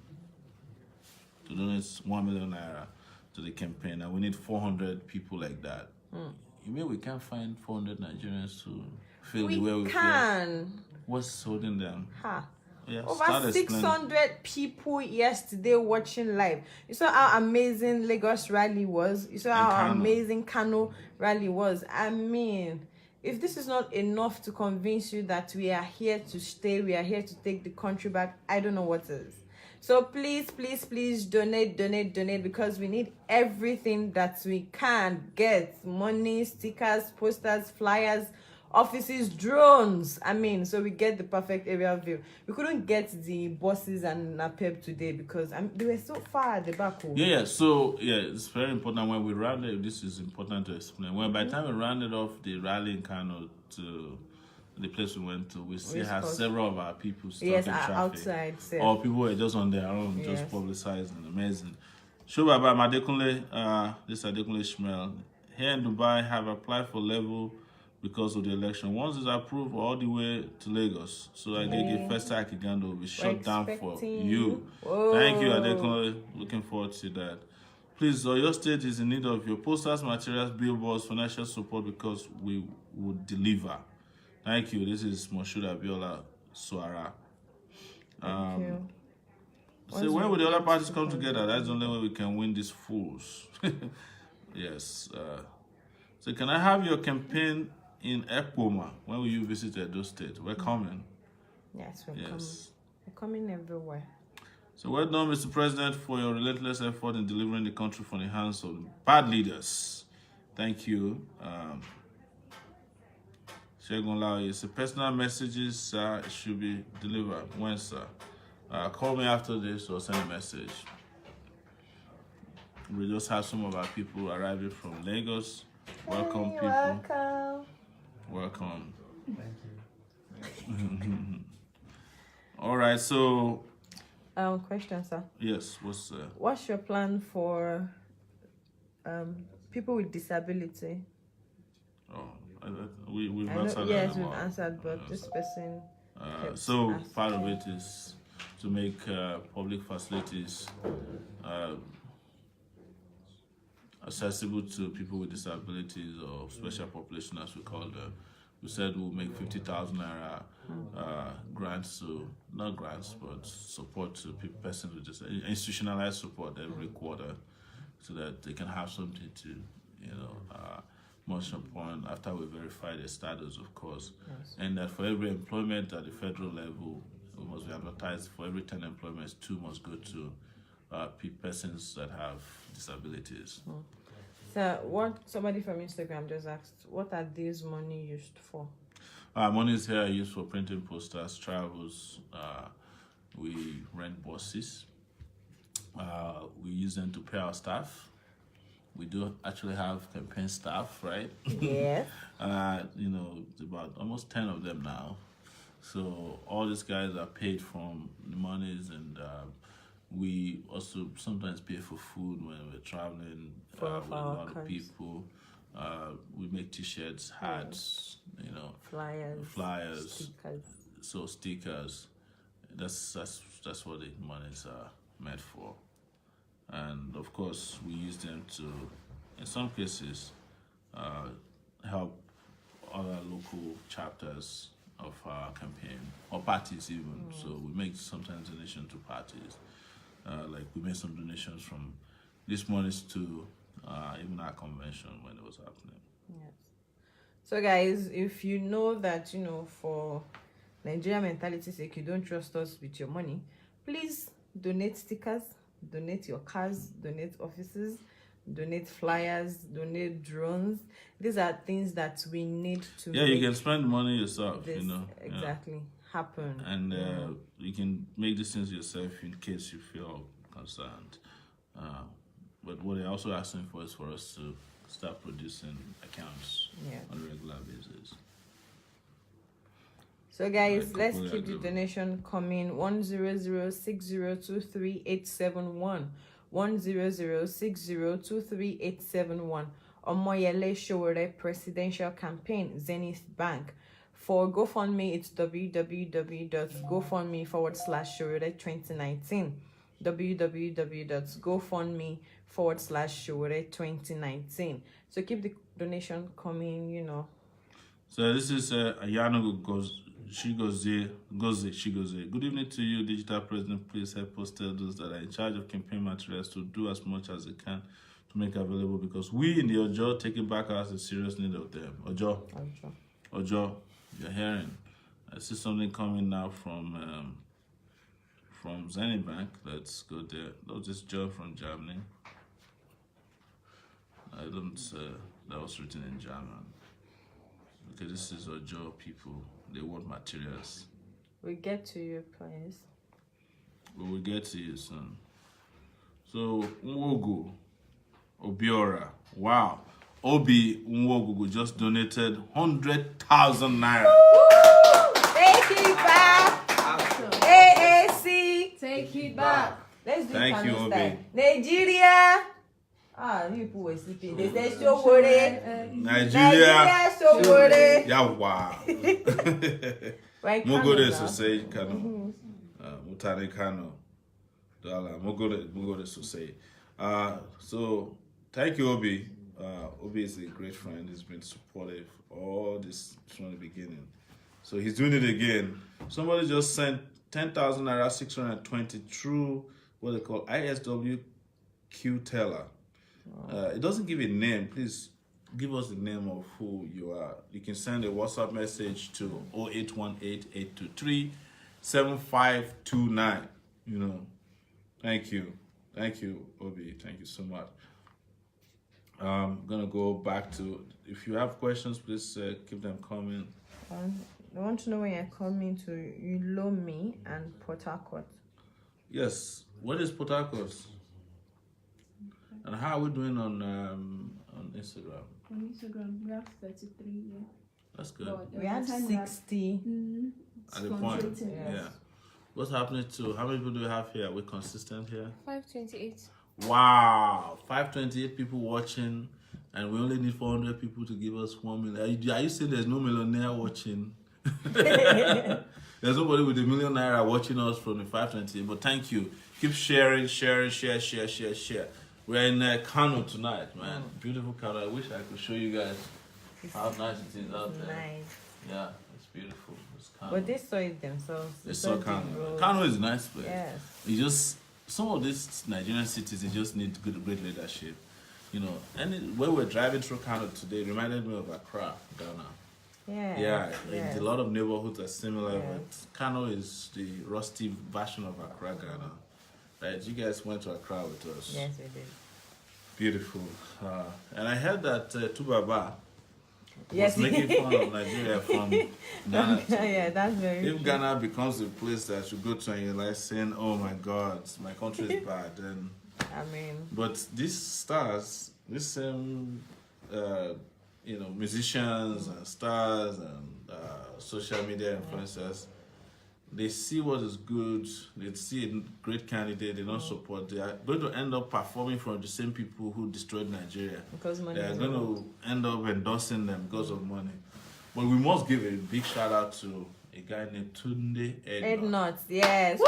to donate 1 million naira to the campaign, and we need 400 people like that. You mean we can't find 400 Nigerians to feel the way we feel? can. What's holding them? Ha. Yeah, Over start explaining. 600 people yesterday watching live. You saw how amazing Lagos rally was. You saw how Kano. amazing Kano rally was. I mean, if this is not enough to convince you that we are here to stay, we are here to take the country back, I don't know what is. So please, please, please donate, because we need everything that we can get. Money, stickers, posters, flyers, offices, drones. I mean, so we get the perfect area view. We couldn't get the buses and NAPEB today because they were so far at the back. Yeah. So it's very important when we rounded. This is important to explain. When by the time we rounded off the rally in Kano to the place we went to, we still had several of our people stuck in traffic. Outside. Or people were just on their own, just publicizing. Amazing. Shoba by Madekunle, this is Adekunle Ishmael. Here in Dubai, have applied for level because of the election. Once it's approved, all the way to Lagos. So I think the first time Kigando will be shut down for you. Whoa. Thank you, Adekunle. Looking forward to that. Please, your state is in need of your posters, materials, billboards, financial support because we would deliver. Thank you. This is Moshood Abiola Sowore. Thank you. So when will the other parties come together? That's the only way we can win these fools. Yes. So can I have your campaign in Ekpoma? When will you visit Edo State? We're coming. Yes, we're coming. We're coming everywhere. So well done, Mr. President, for your relentless effort in delivering the country from the hands of bad leaders. Thank you. Shegun Lao, it's a personal messages should be delivered. When, sir? Call me after this or send a message. We just have some of our people arriving from Lagos. Welcome, people. Welcome. Thank you. All right, so. Question, sir. Yes, what's your plan for people with disability? Oh, we've answered that. Yes, we've answered, but this person. So part of it is to make public facilities accessible to people with disabilities or special population, as we call them. We said we'll make 50,000 naira grants, so not grants, but support to persons with institutionalized support every quarter, so that they can have something to, most important after we verify their status, of course. Yes. And that for every employment at the federal level, it must be advertised. For every 10 employments, 2 must go to persons that have disabilities. So what somebody from Instagram just asked, what are these money used for? Monies here are used for printing posters, travels. We rent buses. We use them to pay our staff. We do actually have campaign staff, right? Yes. It's about almost 10 of them now. So all these guys are paid from the monies, and we also sometimes pay for food when we're traveling with a lot of people. We make t-shirts, hats, flyers, stickers. So stickers. That's what the monies are meant for. And of course, we use them to, in some cases, help other local chapters of our campaign, or parties even. So we make sometimes donations to parties. Like we made some donations from this monies to even our convention when it was happening. Yes. So guys, if you know that, for Nigeria mentality's sake, you don't trust us with your money, please donate stickers, donate your cars, donate offices, donate flyers, donate drones. These are things that we need to you can spend money yourself, exactly happen. And you can make these things yourself in case you feel concerned. But what they're also asking for is for us to start producing accounts on a regular basis. So guys, let's keep the donation coming. 10060238871. 10060238871. Omoyele Sowore Presidential Campaign, Zenith Bank. For GoFundMe, it's www.gofundme/Sowore2019. www.gofundme/Sowore2019. So keep the donation coming, So this is Ayano Shigoze. Good evening to you, Digital President. Please help us tell those that are in charge of campaign materials to do as much as they can to make available, because we in the Ojo taking back as a serious need of them. Ojo. Ojo, you're hearing. I see something coming now from Zenny Bank. Let's go there. That's this Joe from Germany. I don't. That was written in German. Okay, this is Ojo people. They want materials. We get to you, please. We will get to you soon. So Nwogu Obiora, wow. Obi Nwogu just donated 100,000 naira. Take it back. AAC. Take it back. Let's do Thank Kano you, Obi. style. Nigeria. Ah, you people were sleeping. They say Sowore. Nigeria. Sowore. Yeah, wow. Right, Mogode Kano now. Sosei Kano. Mutare Kano. Dala Mogode Sosei. So thank you, Obi. Obi is a great friend. He's been supportive all this from the beginning. So he's doing it again. Somebody just sent 10,000 naira 620 through what they call ISW Q Teller. It doesn't give a name. Please give us the name of who you are. You can send a WhatsApp message to 0818-823-7529. You know, thank you, Obi. Thank you so much. I'm gonna go back to. If you have questions, please keep them coming. I want to know when you're coming to Ulomi and Port Harcourt. Yes. What is Port Harcourt? And how are we doing on Instagram? On Instagram, we have 33, yeah. That's good. But We have 60. At the point, concentrating. yeah. What's happening to how many people do we have here? We're consistent here. 528. Wow, 528 people watching, and we only need 400 people to give us 1 million. Are you saying there's no millionaire watching? There's nobody with $1 million naira watching us from the 528. But thank you. Keep sharing, share. We're in Kano tonight, man. Beautiful Kano. I wish I could show you guys how nice it is out there. Nice. Yeah, it's beautiful. It's Kano. But they saw it themselves. They saw the Kano. road. Kano is a nice place. Yes. You just some of these Nigerian cities, they just need great leadership. You know, and where we're driving through Kano today reminded me of Accra, Ghana. Yeah. Yeah, a lot of neighborhoods are similar, Yes. but Kano is the rusty version of Accra, Ghana. Right? You guys went to Accra with us. Yes, we did. Beautiful. And I heard that Tubaba Yes. was making fun of Nigeria from Ghana. Yeah, that's very If true. Ghana becomes a place that you go to and you're like saying, "Oh my God, my country is bad," then. I mean, But these stars, these same, musicians and stars and social media influencers, they see what is good. They see a great candidate. They don't support. They are going to end up performing for the same people who destroyed Nigeria. because money They are is going to end up endorsing them because of money. But we must give a big shout out to a guy named Tunde Ed Ednut. Nuts, yes.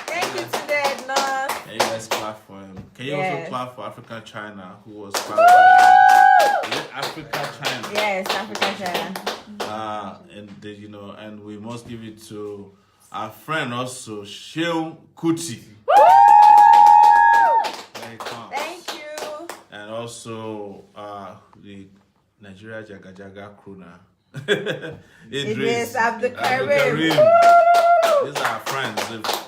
Thank you to the Ed Nuts. Can you guys clap for him? Can you also Yes. clap for Africa China, who was part of Africa China? Yes, Africa China. And we must give it to our friend also, Sheung Kuti. There he comes. Thank you. And also the Nigeria Jaga Jaga crew now. Idris Abdulkarim. Abdulkarim. These are our friends.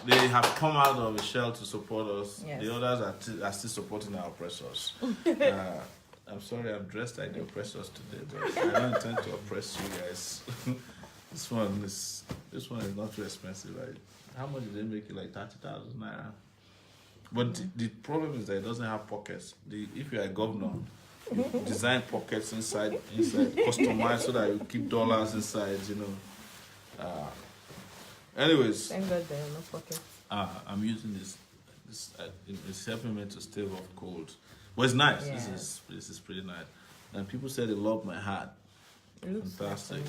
They have come out of the shell to support us. Yes. The others are still supporting our oppressors. I'm sorry, I'm dressed like the oppressors today, but I don't intend to oppress you guys. This one is not too expensive. Right? How much did they make it? Like 30,000 naira. But the problem is that it doesn't have pockets. If you're a governor, you design pockets inside, customized so that you keep dollars inside. Anyways, Thank God there are no pockets. I'm using this. It's helping me to stave off cold. But it's nice. Yeah. This is pretty nice. And people said they love my hat. It looks Fantastic.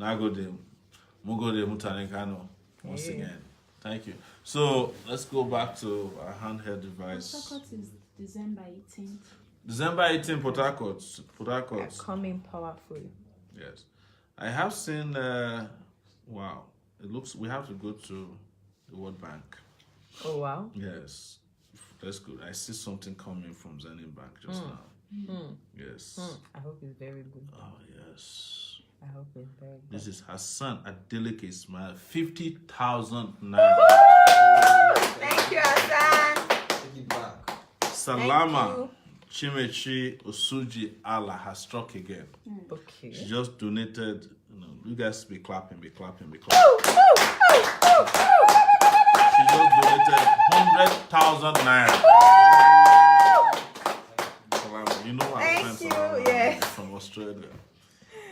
awesome. Nagode, Mugode Mutane Kano. Once Hey. again, thank you. So let's go back to our handheld device. Port Harcourt is December 18th. December 18, Port Harcourt. They're coming powerful. Yes, I have seen. Wow, it looks. We have to go to the World Bank. Oh wow. Yes, that's good. I see something coming from Zenny Bank just now. Yes. I hope it's very good. Oh, yes. I hope it's very good. This is Hassan Adeleke Ismail, 50,000 naira. Thank you, Hassan. Take it back. Salama Chimechi Osuji Allah has struck again. Okay. She just donated, you guys be clapping. She just donated 100,000 naira. Salama, you know our Thank friend you, Salama yes. from Australia.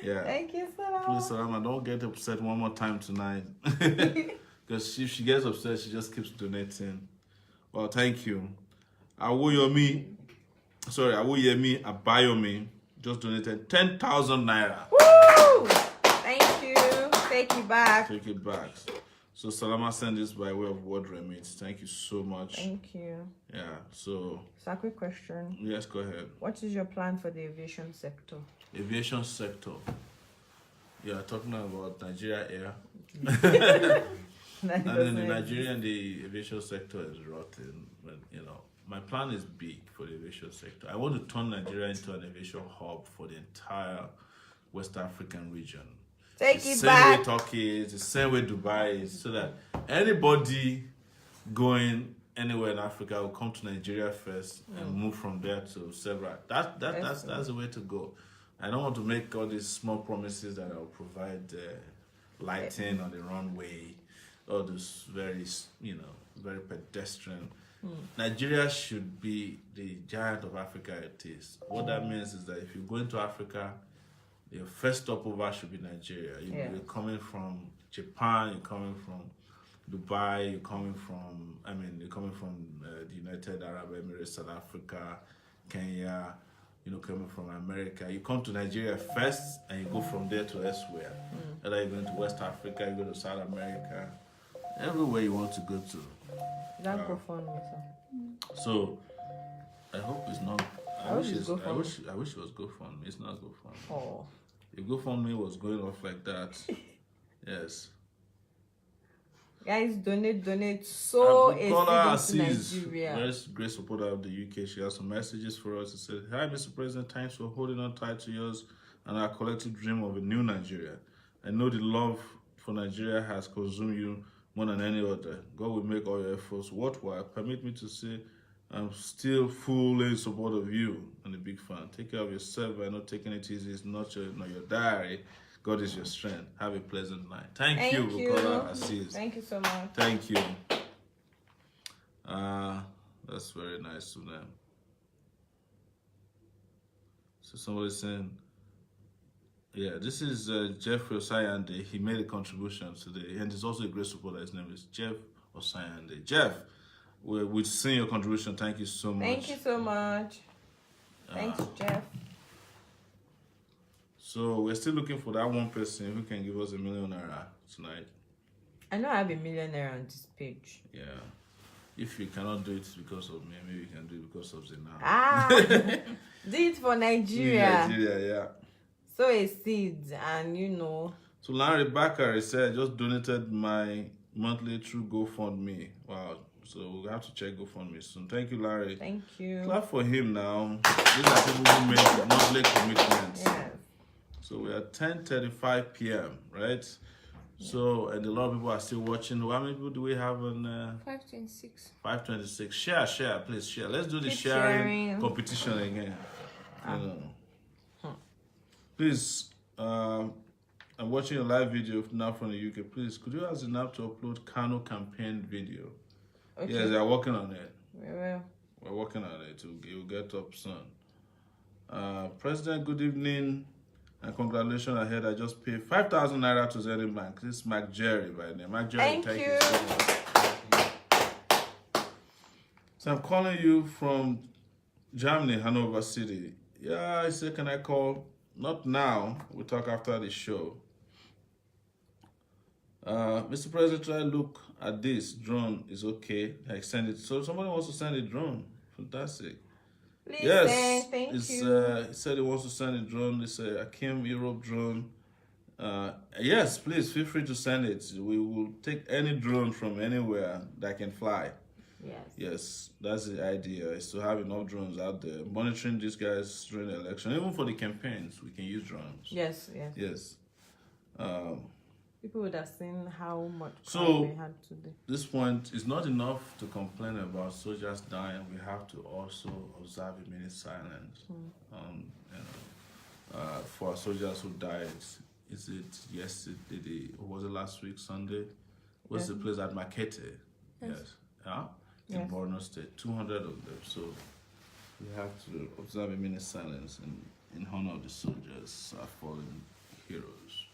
Yeah. Thank you, Salama. Please, Salama, don't get upset one more time tonight. Because if she gets upset, she just keeps donating. Well, thank you. Awoyemi Abayomi just donated 10,000 naira. Woo! Thank you. Take it back. Take it back. So Salama sent this by way of word remit. Thank you so much. Thank you. Yeah. So Quick question. yes, go ahead. What is your plan for the aviation sector? Aviation sector. You are talking about Nigeria Air. That And then doesn't the exist. Nigerian, the aviation sector is rotten. But, my plan is big for the aviation sector. I want to turn Nigeria into an aviation hub for the entire West African region. Take The it same back. way Turkey is, the same way Dubai is, so that anybody going anywhere in Africa will come to Nigeria first and move from there to several. That's the way to go. I don't want to make all these small promises that I'll provide lighting on the runway, all this very very pedestrian. Nigeria should be the giant of Africa it is. What that means is that if you go into Africa, your first stopover should be Nigeria. You're coming from Japan, you're coming from Dubai, you're coming from the United Arab Emirates, South Africa, Kenya, coming from America. You come to Nigeria first and you go from there to elsewhere. Whether you're going to West Africa, you go to South America, everywhere you want to go to. That go fund me, sir. So I hope it's not. I wish it's GoFundMe. I wish it was GoFundMe. It's not GoFundMe. Oh. If GoFundMe was going off like that, yes. Guys, donate. So Bukola it's to Aziz, Nigeria. very great supporter of the UK. She has some messages for us. She said, "Hi, Mr. President. Thanks for holding on tight to yours and our collective dream of a new Nigeria. I know the love for Nigeria has consumed you more than any other. God will make all your efforts worthwhile. Permit me to say I'm still fully in support of you and a big fan. Take care of yourself by not taking it easy. It's not your diary. God is your strength. Have a pleasant night." Thank you, Bukola Aziz. Thank you so much. Thank you. That's very nice of them. So somebody's saying, yeah, this is Jeffrey Osayande. He made a contribution today, and he's also a great supporter. His name is Jeff Osayande. Jeff, we've seen your contribution. Thank you so much. Thank you so much. Thanks, Jeff. So we're still looking for that one person who can give us $1 million tonight. I know I have a millionaire on this page. Yeah. If you cannot do it because of me, maybe you can do it because of Zina. Do it for Nigeria. Nigeria, yeah. Sow a seed and So Larry Bakari said, just donated my monthly through GoFundMe. Wow. So we'll have to check GoFundMe soon. Thank you, Larry. Thank you. Clap for him now. These are people who make monthly commitments. Yes. So we are 10:35 p.m., right? So, and a lot of people are still watching. How many people do we have on 526. 526? Share, please share. Let's do the Keep sharing sharing. competition again. Please, I'm watching a live video now from the UK. Please, could you ask Zinab to upload Kano campaign video? Okay. Yes, they're working on it. We will. We're working on it. It will get up soon. President, good evening and congratulations ahead. I just paid 5,000 naira to Zenith Bank. This is Mac Jerry by name. Mac Jerry, Thank you you. so much. So I'm calling you from Germany, Hanover City. Yeah, I said, can I call? Not now. We'll talk after the show. Mr. President, try look at this. Drone is okay. I send it. So somebody wants to send a drone. Fantastic. Please Yes. send. Thank you. He said he wants to send a drone. It's a Akim Europe drone. Yes, please feel free to send it. We will take any drone from anywhere that can fly. Yes. Yes, that's the idea, is to have enough drones out there monitoring these guys during the election. Even for the campaigns, we can use drones. Yes, yes. Yes. People would have seen how much So- crime we had today. This point is not enough to complain about soldiers dying. We have to also observe a minute's silence. For our soldiers who died. Is it yesterday? Or was it last week, Sunday? What's the place at Makete? Yes. Yeah? In Yes. Borno State. 200 of them. So we have to observe a minute's silence in honor of the soldiers, our fallen heroes.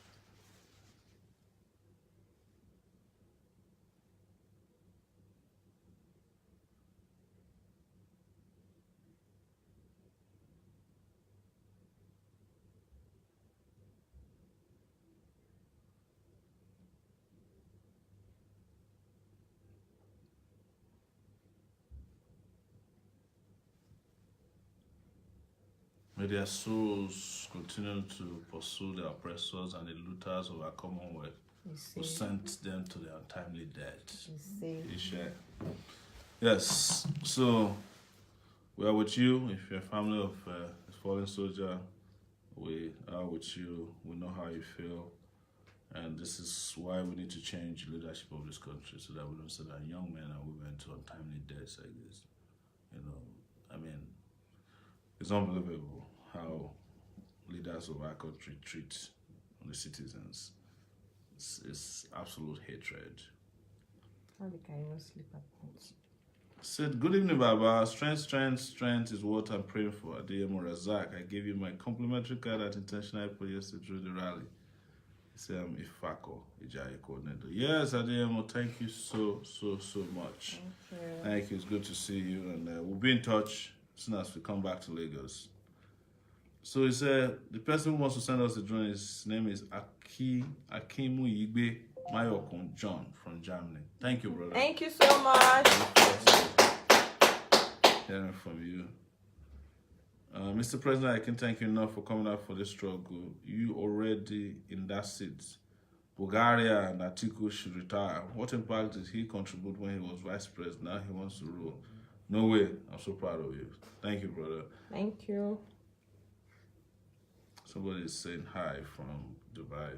May their souls continue to pursue the oppressors and the looters of our commonwealth You who see. sent them to their untimely death. You see. Isha. Yes, so we are with you. If you're a family of a fallen soldier, we are with you. We know how you feel. And this is why we need to change the leadership of this country so that we don't send our young men and women to untimely deaths like this. You know, I mean, it's unbelievable how leaders of our country treat the citizens. It's absolute hatred. How they can even sleep at night. Said, good evening, Baba. Strength is what I'm praying for. Adeyemo Razak, I gave you my complimentary card at Intentional Airport yesterday during the rally. He said, I'm Ifako, Ijai coordinator. Yes, Adeyemo, thank you so much. Thank you. Thank you. It's good to see you. And we'll be in touch as soon as we come back to Lagos. So he said, the person who wants to send us the drone, his name is Akimu Igbe Mayokon John from Germany. Thank you, brother. Thank you so much. Hearing from you. Mr. President, I can thank you enough for coming out for this struggle. You already in that seat. Bulgaria and Atiku should retire. What impact did he contribute when he was vice president? Now he wants to rule. No way. I'm so proud of you. Thank you, brother. Thank you. Somebody is saying hi from Dubai,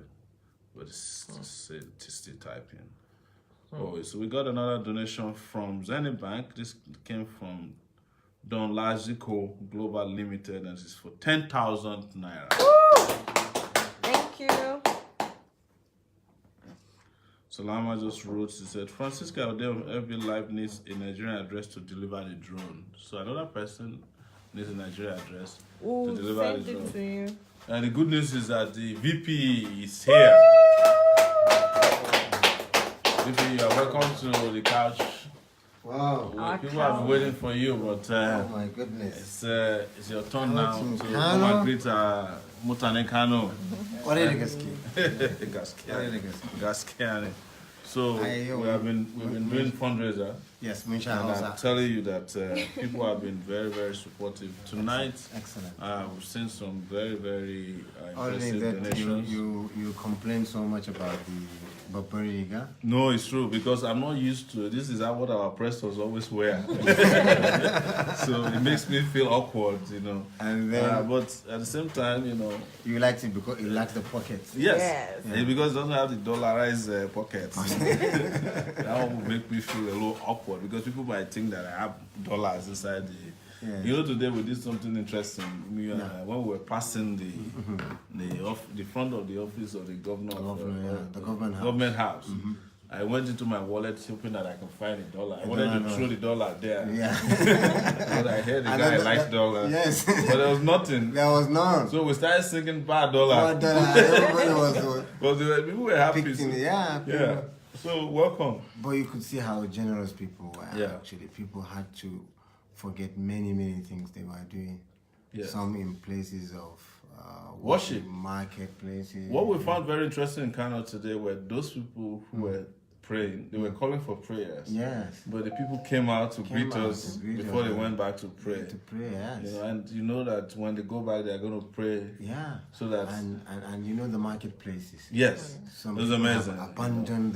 but it's still typing. Oh, so we got another donation from Zenith Bank. This came from Don Lazico Global Limited, and it's for 10,000 naira. Thank you. Salama just wrote, she said, Francisca Odell of FB Live needs a Nigerian address to deliver the drone. So another person needs a Nigerian address to We'll deliver send the it drone. to you. And the good news is that the VP is here. VP, you are welcome to the couch. Wow. Our People have been couch. waiting for you, but Oh my goodness. it's your turn now Welcome to to come Kano. and greet Mutane Kano. What are the gaski? Gaskiani. Gaskiani. So Aye, we've been doing fundraiser. Yes, And I'm Minsha. telling you that people have been very, very supportive. Tonight, Excellent. we've seen some very, very Only impressive that donations. you complain so much about the Bapariga. No, it's true because I'm not used to it. This is what our prestors always wear. So it makes me feel awkward, you know. And then But at the same time, you know, you liked it because it lacks the pockets. yes, Yes. it's because it doesn't have the dollarized pockets. That one would make me feel a little awkward because people might think that I have dollars inside the. Yeah. You know, today we did something interesting. When we were passing the front of the office of the governor, The government house. government house. I went into my wallet hoping that I can find $1. I wanted to throw the dollar there. Yeah. But I heard the And guy then likes dollars. Yes. But there was nothing. There was none. So we started singing bad dollar. But everybody was But people were happy. picking it. Yeah. Yeah. So welcome. But you could see how generous people were. Yeah. Actually, people had to forget many things they were doing. Yes. Some in places of Worship. marketplaces. What we found very interesting in Kano today were those people who were praying. They were calling for prayers. Yes. But the people came out to Came greet out us to greet before us, they yeah. went back to pray. To pray, yes. You know, and you know that when they go back, they're going to pray. Yeah. So that and you know the marketplaces. yes, Some it was people amazing. have abandoned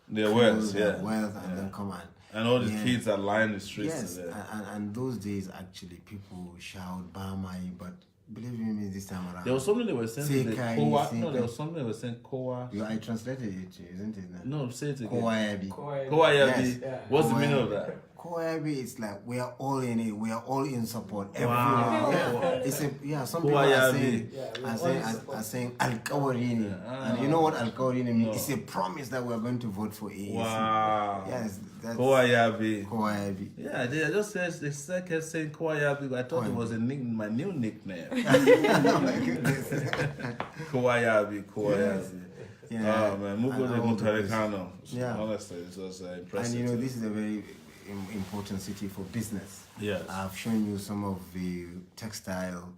Their wealth, their yeah. wealth and then come And all the Yeah. kids are lying the streets Yes, today. and those days actually people shout Bamai, but believe me, this time around. There was something they were saying today. Sekai, Koa. No, Sekai. there was something they were saying. Koa. I translated it, isn't it? No, say it again. Koayabi. Koayabi. Yeah. What's the meaning of that? Koayabi, it's like we are all in it. We are all in support. Wow. Everyone. Yeah. Some people are Koayabi. saying, Yeah, we are all saying, in are, support. are saying Al-Kawarini. Yeah. And you know what Al-Kawarini means? No. It's a promise that we're going to vote for AAC. Wow. Yes, that's Koayabi. Koayabi. Yeah, they just said they kept saying Koayabi, but I thought it was my new nickname. Oh my goodness. Koayabi. Yeah. Oh man, Mugo And de all Mutare those. Kano. Yeah. Honestly, it was impressive. And you know, this is a very important city for business. Yes. I've shown you some of the textile,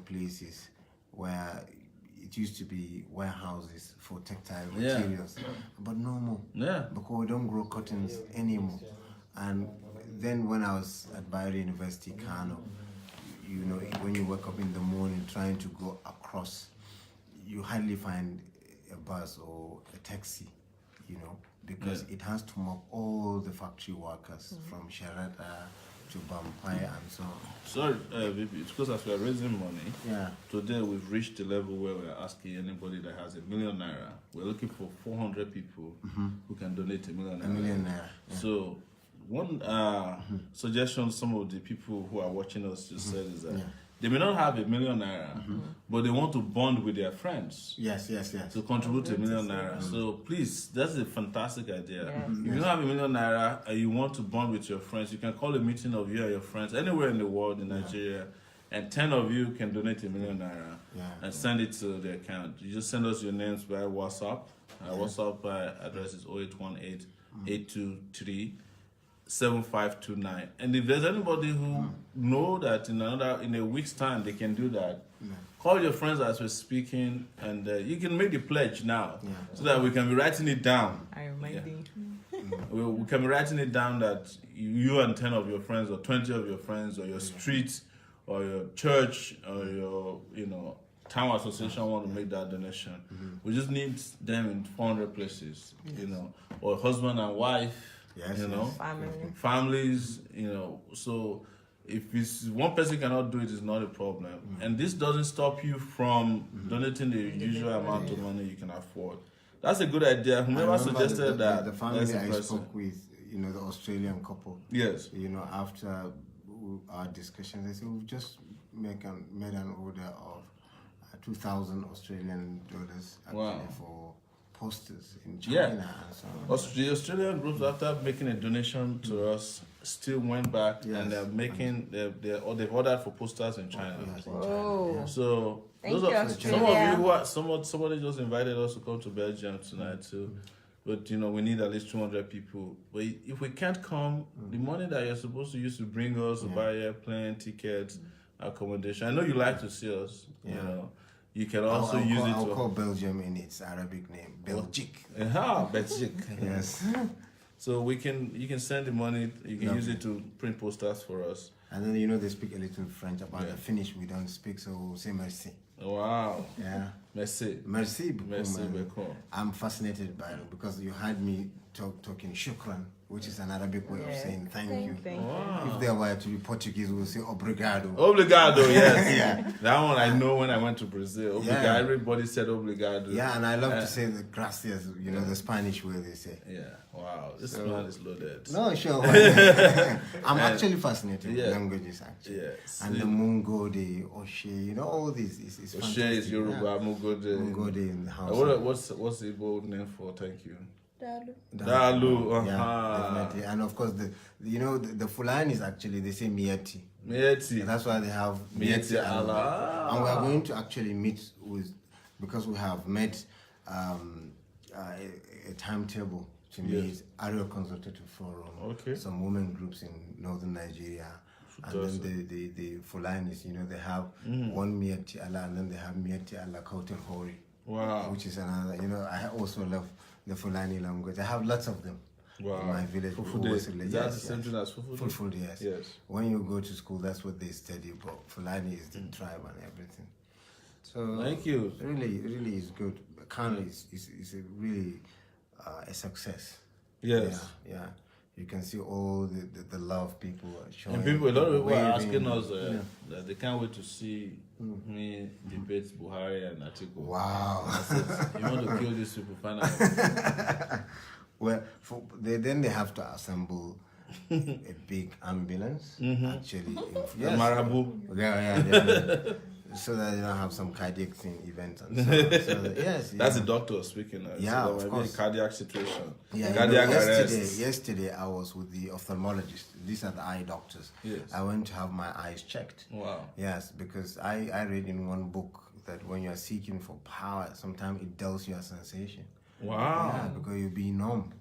places where it used to be warehouses for textile Yeah. materials, but no more. Yeah. Because we don't grow cottons anymore. And then when I was at Bayero University, Kano, when you wake up in the morning trying to go across, you hardly find a bus or a taxi, because it has to move all the factory workers from Sharata to Bampai and so on. Sorry, VP, it's because as we are raising money, Yeah. today we've reached the level where we're asking anybody that has £1 million. We're looking for 400 people who can donate £1 million. A million naira. Yeah. So, one suggestion some of the people who are watching us just said is that they may not have £1 million, but they want to bond with their friends Yes. to contribute to £1 million. So please, that's a fantastic idea. Yes. If you don't have £1 million and you want to bond with your friends, you can call a meeting of you and your friends anywhere in the world in Nigeria, and 10 of you can donate £1 million and send it to the account. You just send us your names by WhatsApp. Our WhatsApp address is 0818 823 7529. And if there's anybody who know that in a week's time they can do that, call your friends as we're speaking, and you can make the pledge now so that we can be writing it down. I reminding. We can be writing it down that you and 10 of your friends or 20 of your friends or your street or your church or your town association want to make that donation. We just need them in 400 places, or husband and wife. Families, so if it's one person cannot do it, it's not a problem. And this doesn't stop you from donating the usual amount of money you can afford. That's a good idea. Whoever suggested that, the family that's I impressive. spoke with, the Australian couple. Yes. After our discussion, they said we've just made an order of 2,000 Australian dollars for posters in China and so on. The Australian groups, after making a donation to us, still went back and they're making they've ordered for posters in China. Yes, in Oh. China. So Thank those you, are some of Australia. you who are somebody just invited us to come to Belgium tonight too. But we need at least 200 people. But if we can't come, the money that you're supposed to use to bring us to buy airplane tickets, accommodation. I know you like to see us. You can also use it I'll to call Belgium in its Arabic name, Belgique. Belgique. Yes. So you can send the money. You can use it to print posters for us. And then they speak a little French. About the Finnish we don't speak, so we'll say merci. Wow. Yeah. Merci. Merci beaucoup. Merci man. beaucoup. I'm fascinated by it because you had me talking shukran, which is an Arabic way of saying thank you. Thank you. Wow. If there were to be Portuguese, we'll say obrigado. Obrigado, yes. Yeah. That one I know when I went to Brazil. Obrigado. Yeah. Everybody said obrigado. Yeah, and I love to say the gracias, the Spanish way they say. Yeah. Wow. This man is loaded. No, sure. I'm actually fascinated with languages, actually. Yes. And the Mungo, the Oshe, all this is Oshe fantastic. is Yoruba, Mugode. Mungo Day in the house. What's the Igbo name for thank you? Dalu. Dalu. Yeah, definitely. And of course, the Fulani is actually, they say Mieti. Mieti. That's why they have Mieti Allah. And we are going to actually meet because we have met a timetable to meet Arewa Consultative Forum, some women groups in northern Nigeria, and then the Fulanis, they have one Mieti Allah, and then they have Mieti Allah Kautel Hori. Wow. Which is another, I also love the Fulani language. I have lots of them in my village. Fufude. That's the same thing as Fufude? Fufude, yes. When you go to school, that's what they study, but Fulani is the tribe and everything. So thank you. Really is good. Kano is a really a success. Yes. Yeah. You can see all the love people are showing. And a lot of people are asking waving. us that they can't wait to see me debate Buhari and Atiku. Wow. I said, you want to kill these people, finally. Well, then they have to assemble a big ambulance, actually. The Marabu. Yeah. So that they don't have some cardiac thing event and so yes. That's the doctor speaking. Yeah, so of there might course. be a cardiac situation. Yeah, Cardiac arrest. yesterday I was with the ophthalmologist. These are the eye doctors. Yes. I went to have my eyes checked. Wow. Yes, because I read in one book that when you're seeking for power, sometimes it dulls your sensation. Wow. Yeah, because you'll be numb.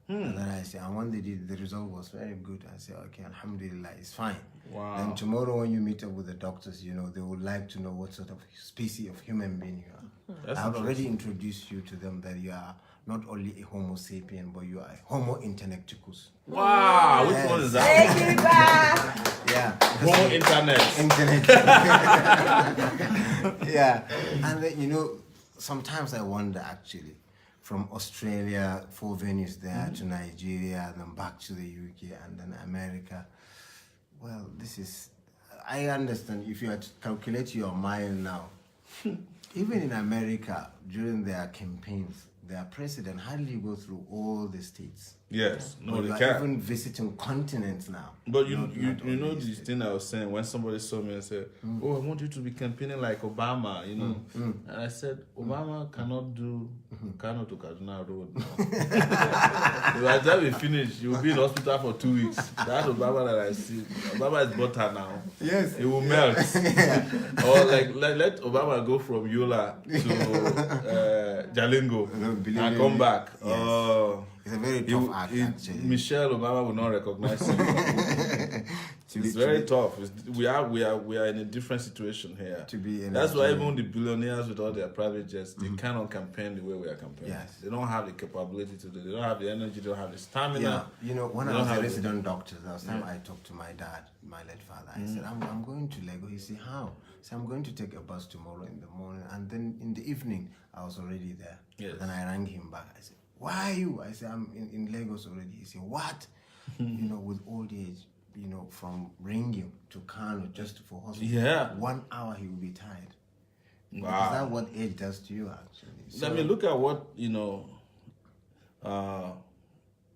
And then I say, and when they did, the result was very good. I say, okay, alhamdulillah, it's fine. Wow. Then tomorrow when you meet up with the doctors, they would like to know what sort of species of human being you are. That's I've already introduced you to them that you are not only a Homo sapien, but you are a Homo intellectucus. Wow. Which Yes. one is that? Take it back. Yeah. Whole internet. Internet. Yeah. And then, sometimes I wonder actually, from Australia, 4 venues there, to Nigeria, and then back to the UK, and then America. Well, I understand if you had to calculate your mile now, even in America, during their campaigns, their president hardly go through all the states. Yes. No, But they you are can't. even visiting continents now. But you Not know only this thing I was saying when somebody saw me and said, "Oh, I want you to be campaigning like Obama," And I said, Obama cannot do Kano to Kaduna Road now. By the time we finish, you will be in hospital for 2 weeks. That Obama that I see, Obama is butter now. Yes. It will melt. Or let Obama go from Yola to Jalingo Believe and me. come back. Yes. Oh. It's a very tough act, actually. Michelle Obama will not recognize him. It's very tough. We are in a different situation here. To be in That's why Nigeria. even the billionaires with all their private jets, they cannot campaign the way we are campaigning. Yes. They don't have the capability to do. They don't have the energy. They don't have the stamina. Yeah, when They I don't was a have resident doctor, the last time I talked to my dad, my late father, I said, I'm going to Lagos. He said, how? I said, I'm going to take a bus tomorrow in the morning. And then in the evening, I was already there. Yes. Then I rang him back. I said, why are you? I said, I'm in Lagos already. He said, what? With old age, from ringing to Kano just for hospital. Yeah. 1 hour he will be tired. Wow. Is that what age does to you, actually? I mean, look at what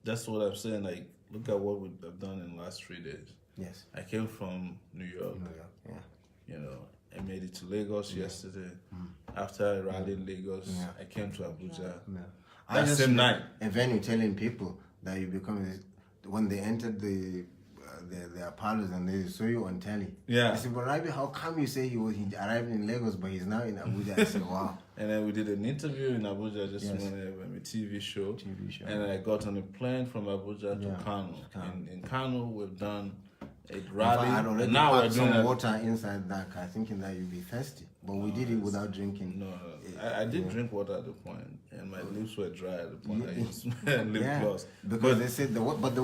that's what I'm saying. Like, look at what we've done in the last 3 days. Yes. I came from New York. Yeah. I made it to Lagos yesterday. After I rallied in Lagos, I came to Abuja. Yeah. That just same met night. a venue telling people that you become when they entered their parlors and they saw you on telly. Yeah. I said, but Rabi, how come you say he arrived in Lagos but he's now in Abuja? I said, wow. And then we did an interview in Abuja just Yes. a TV show. TV show. And I got on a plane from Abuja to Kano. Kano. In Kano, we've done a In fact, rally. I had already And now we're packed doing some a, water inside that car thinking that you'd be thirsty. But we did it without drinking. No. I did drink water at the point, and my lips were dry at the point. I used lip gloss. Because they said the weather. The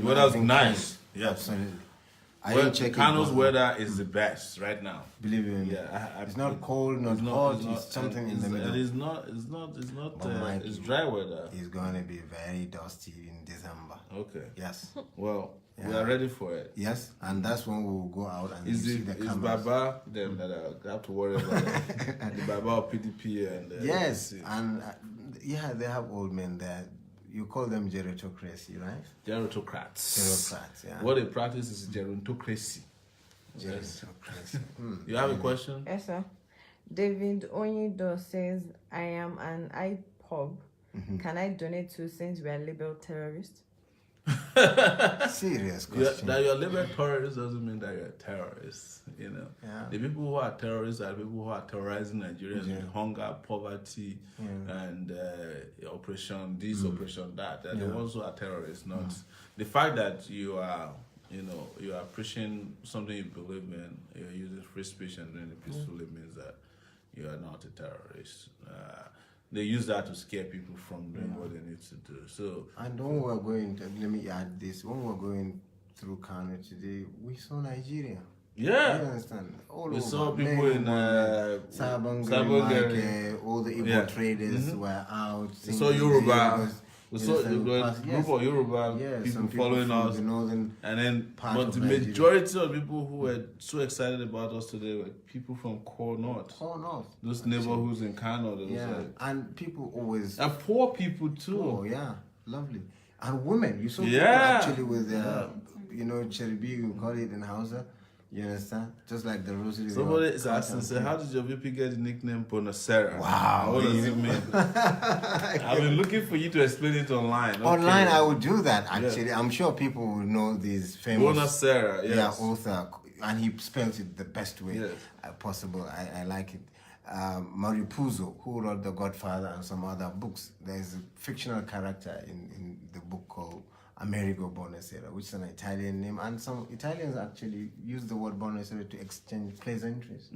weather's has been nice. cold. Yeah. Absolutely. I Well, didn't check Kano's it, but weather is the best right now. believe me. Yeah, It's not cold, not hot. It's something in the middle. It's not. But Mike, It's dry weather. It's going to be very dusty in December. Okay. Yes. Well, we Yeah. are ready for it. Yes, and that's when we'll go out and you see the Is cameras. Baba them that I have to worry about? The Baba of PDP and Yes, APC. and they have old men there. You call them gerontocracy, right? Gerontocrats. Gerontocrats, yeah. What they practice is gerontocracy. Yes. Gerontocracy. You have a question? Yes, sir. David Onyido says, I am an IPOB. Can I donate to since we are labeled terrorists? Serious question. That you're labeled terrorist doesn't mean that you're a terrorist. Yeah. The people who are terrorists are people who are terrorizing Nigerians with hunger, poverty, and oppression this, oppression that. They're the ones who are terrorists, not the fact that you are preaching something you believe in. You're using free speech and doing it peacefully means that you are not a terrorist. They use that to scare people from doing what they need to do. So, And when we were going to, let me add this, when we were going through Kano today, we saw Nigeria. yeah. You understand? All We over. saw people in Sabongari Sabongari. market, all the Igbo traders were out. We saw singing Yoruba. Lagos. We saw a group of Yoruba people some following from us. the northern And then, part but of the Nigeria. majority of people who were so excited about us today were people from Core North. Core North. Those neighborhoods in Kano. And people always. And poor people too. Oh, yeah. Lovely. And women. You saw people Yeah. actually with their, cheribi, you call it in Hausa. You understand? Just like the rosary. Somebody is asking, say, how did your VP get the nickname Bonacera? Wow. What does it mean? I've been looking for you to explain it online. Okay. Online, I would do that, actually. Yeah. I'm sure people will know this famous... Bonacera, yes. Yeah, author. And he spells it the best way Yes. possible. I like it. Mario Puzo, who wrote The Godfather and some other books. There's a fictional character in the book called Amerigo Bonacera, which is an Italian name, and some Italians actually use the word Bonacera to exchange pleasantries.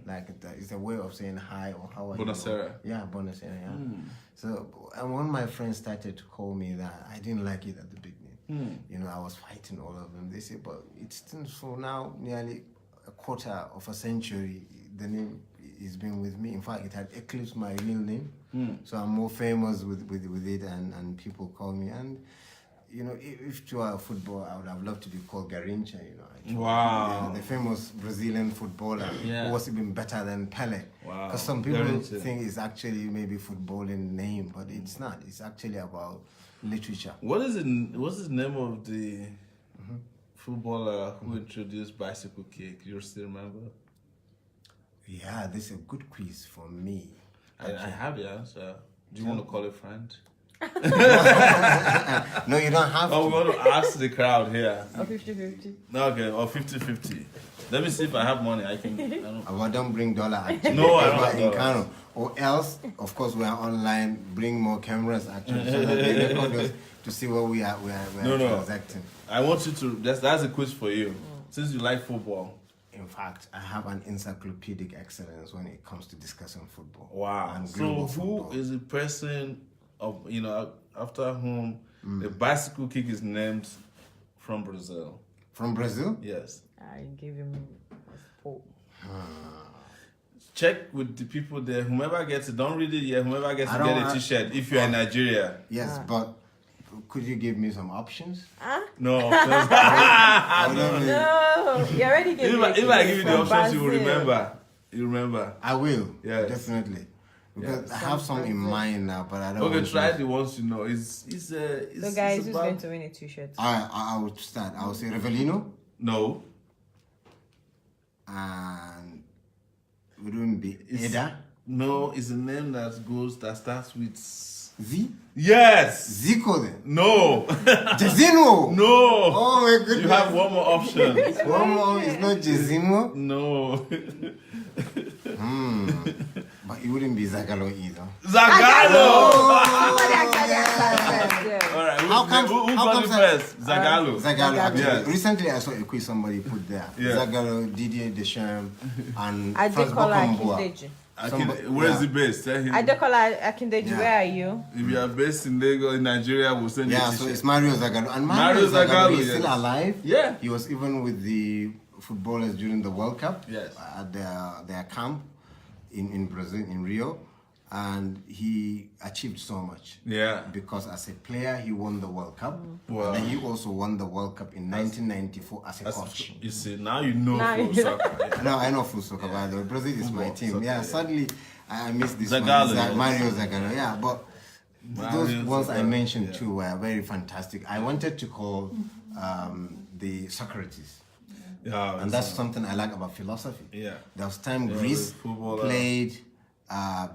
Like it's a way of saying hi or how are Bonacera. you? Yeah, Bonacera. Yeah. So, and when my friends started to call me that, I didn't like it at the beginning. I was fighting all of them. They say, but it's still so now nearly a quarter of a century. The name is been with me. In fact, it had eclipsed my real name, so I'm more famous with it, and people call me. And if you are a footballer, I would have loved to be called Garincha. Actually. Wow. Yeah, the famous Brazilian footballer who was even better than Pele. Wow. Because some people Garincha. think it's actually maybe footballing name, but it's not. It's actually about literature. What's the name of the footballer who introduced bicycle kick? You still remember? Yeah, this is a good quiz for me. I have the answer. Do you want to call a friend? No, you don't have Oh, to. we want to ask the crowd here. Or 50-50. Okay, or 50-50. Let me see if I have money. I can. I don't. But don't bring dollar actually. No, I don't Dollar have in dollars. Kano. Or else, of course, we are online. Bring more cameras actually, so that they record us to see what we are No. transacting. I want you to. That's a quiz for you. Since you like football. In fact, I have an encyclopedic excellence when it comes to discussing football. Wow. And So global who football. is the person of after whom the bicycle kick is named from Brazil? From Brazil? Yes. I give him a sport. Check with the people there. Whomever gets it, don't read it yet. Whomever gets I to don't get a have- T-shirt. If you're in Nigeria, Yes, but could you give me some options? no. No, you already gave me a If I give you the from options, you will Brazil. remember. You remember. I will. Yes. Definitely. Because Yes. I have some in mind now, but I don't Okay, want try to. the ones you know. It's So guys, who's going to win a t-shirt? I would start. I would say Revelino No. and wouldn't be It's- Eda. No, it's a name that starts with Z? Yes. Zico then. No. Jazino! No. Oh my goodness. You have one more option. One more is not Jazimo. No. But it wouldn't be Zagalo either. Zagallo. Somebody actually answered first, All right. How come- Who how got come it I- first? Zagallo. Zagalo. Actually, Yes. recently I saw a quiz somebody put there. Yeah. Zagalo, Didier Deschamps, and I Franz Adekola Beckenbauer. Akindeji. Where's yeah. the base? Tell him. Adekola Akindeji, Yeah. where are you? If you are based in Lagos, in Nigeria, we'll send you Yeah, a so t-shirt. it's Mario Zagallo. And Mario Mario Zagallo Zagallo, is yes. still alive. Yeah. He was even with the footballers during the World Cup. Yes. At their camp in Brazil, in Rio. And he achieved so much. Yeah. Because as a player, he won the World Cup. Wow. And he also won the World Cup in 1994 as a coach. You see, now you know Now full you- soccer. Yeah. No, I know full soccer, by the way. Brazil is my Football, team. soccer, Yeah, yeah. sadly, I missed this Zagallo, one. yes. Mario Zagallo, yeah. But those Mario ones I Zagallo, mentioned yeah. too were very fantastic. I wanted to call the Socrates. Yeah, And that's something I like about philosophy. Yeah. There was time Yeah, Greece the footballer. played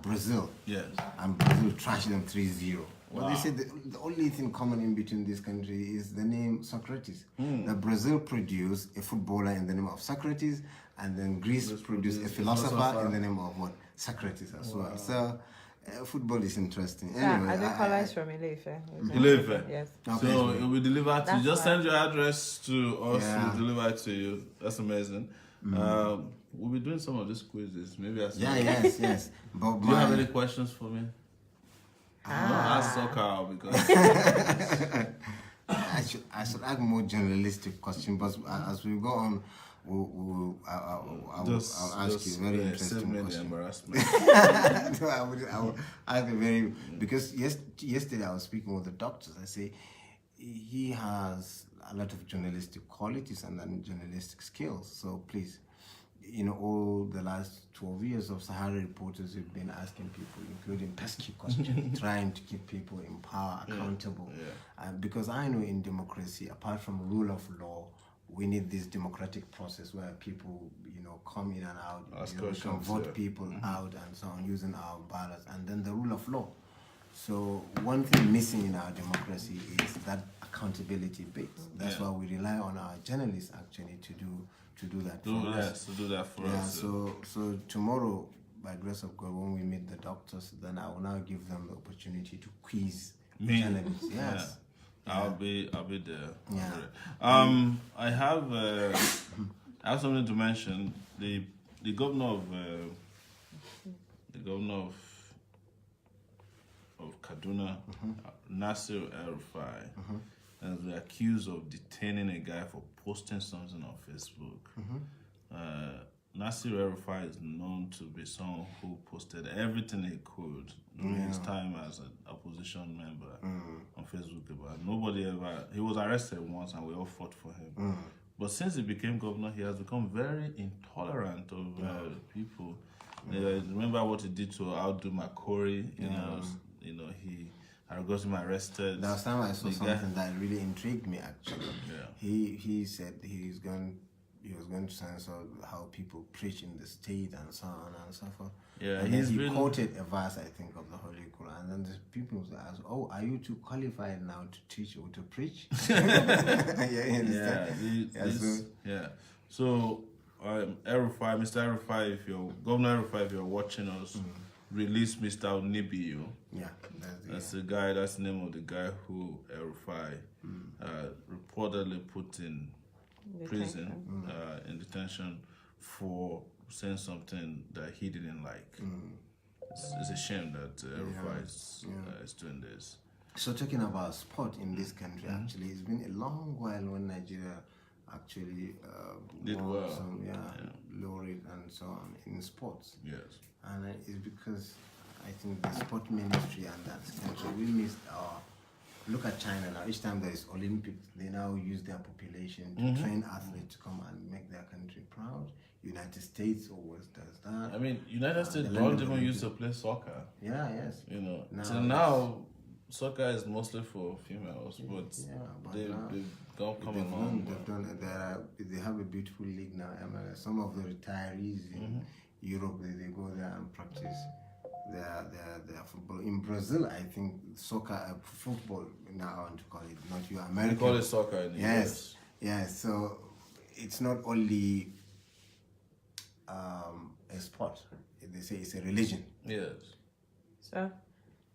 Brazil. Yes. And Brazil trashed them 3-0. Well, they said the only thing common in between this country is the name Socrates. That Brazil produced a footballer in the name of Socrates, and then Greece produced a philosopher in the name of what? Socrates as well. So football is interesting. Anyway, Adekola is from Ile-Ife. Ile-Ife. Yes. Okay. So it will be delivered to you. That's Just fine. send your address to us. Yeah. We'll deliver it to you. That's amazing. We'll be doing some of these quizzes. Maybe I yes. But Do you have any questions for me? Don't ask soccer because I should ask more journalistic questions, but as we go on, I'll ask you a very interesting save me the question. embarrassment. No, I will ask a very, because yesterday I was speaking with the doctors. I say he has a lot of journalistic qualities and then journalistic skills. So please, all the last 12 years of Sahara reporters have been asking people, including pesky questions, trying to keep people in power, accountable. Because I know in democracy, apart from rule of law, we need this democratic process where people, come in and out. We can vote people out and so on using our ballots, and then the rule of law. So one thing missing in our democracy is that accountability bit. That's why we rely on our journalists actually to do that for us. To do that for us. So tomorrow, by grace of God, when we meet the doctors, then I will now give them the opportunity to quiz journalists. Yes. I'll be there. Yeah. I have something to mention. The governor of Kaduna, Nasir El-Rufai, has been accused of detaining a guy for posting something on Facebook. Nasir El-Rufai is known to be someone who posted everything he could during his time as an opposition member on Facebook. But he was arrested once and we all fought for him. But since he became governor, he has become very intolerant of people. Remember what he did to Audu Makori? I got him arrested. Last time I saw something that really intrigued me actually. He said he was going to censor how people preach in the state and so on and so forth. And then he quoted a verse, I think, of the Holy Quran, and then the people asked, "Oh, are you too qualified now to teach or to preach?" So, Mr. El-Rufai, Governor El-Rufai, if you're watching us, release Mr. Onibiyu. Yeah, that's the guy. That's the name of the guy who El-Rufai reportedly put in prison, in detention for saying something that he didn't like. It's a shame that El-Rufai is doing this. So talking about sport in this country, actually, it's been a long while when Nigeria actually did won well. Some laureate and so on in sports. Yes. And it's because I think the sport ministry and that country, we missed our... Look at China now. Each time there is Olympics, they now use their population to train athletes to come and make their country proud. United States always does that. I mean, United States don't even used to play soccer. Yeah, yes. Till now, soccer is mostly for females, but they've come along. They have a beautiful league now. Some of the retirees in Europe, they go there and practice their football. In Brazil, I think football now I want to call it, not you American. We call it soccer in the US. Yes. So it's not only a sport. They say it's a religion. Yes. So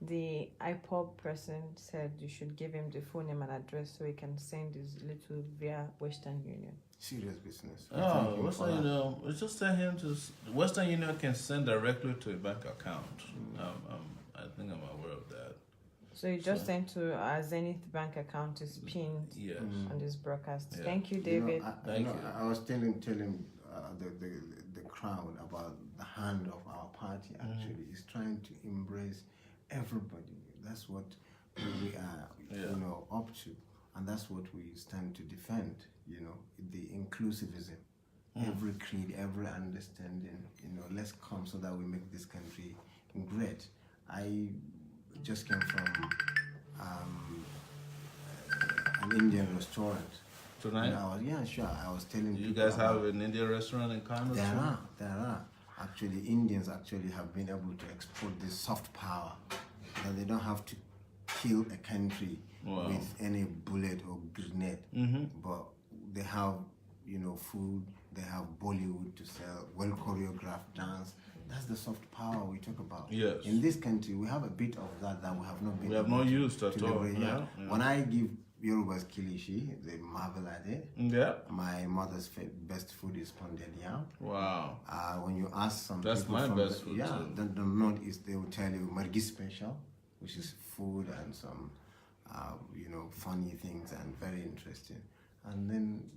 the IPOB person said you should give him the phone name and address so he can send his little via Western Union. Serious business. Western Union. We just tell him to. Western Union can send directly to a bank account. I think I'm aware of that. So you just send to our Zenith bank account is pinned on this broadcast. Yeah. Thank you, David. Thank you. I was telling the crowd about the hand of our party. Actually, is trying to embrace everybody. That's what we are, up to, and that's what we stand to defend. The inclusivism, every creed, every understanding. Let's come so that we make this country great. I just came from an Indian restaurant. Tonight? I was telling you people guys have an Indian restaurant in Kano? There are. Actually, Indians actually have been able to export this soft power. That they don't have to kill a country with any bullet or grenade. But they have, food, they have Bollywood to sell, well choreographed dance. That's the soft power we talk about. Yes. In this country, we have a bit of that we have not been. We have not used at all. When I give Yoruba's kilishi, they marvel at it. Yeah. My mother's best food is pounded yam. Wow. When you ask some That's people my from best food too. the northeast, they will tell you margi special, which is food and some, funny things and very interesting. And then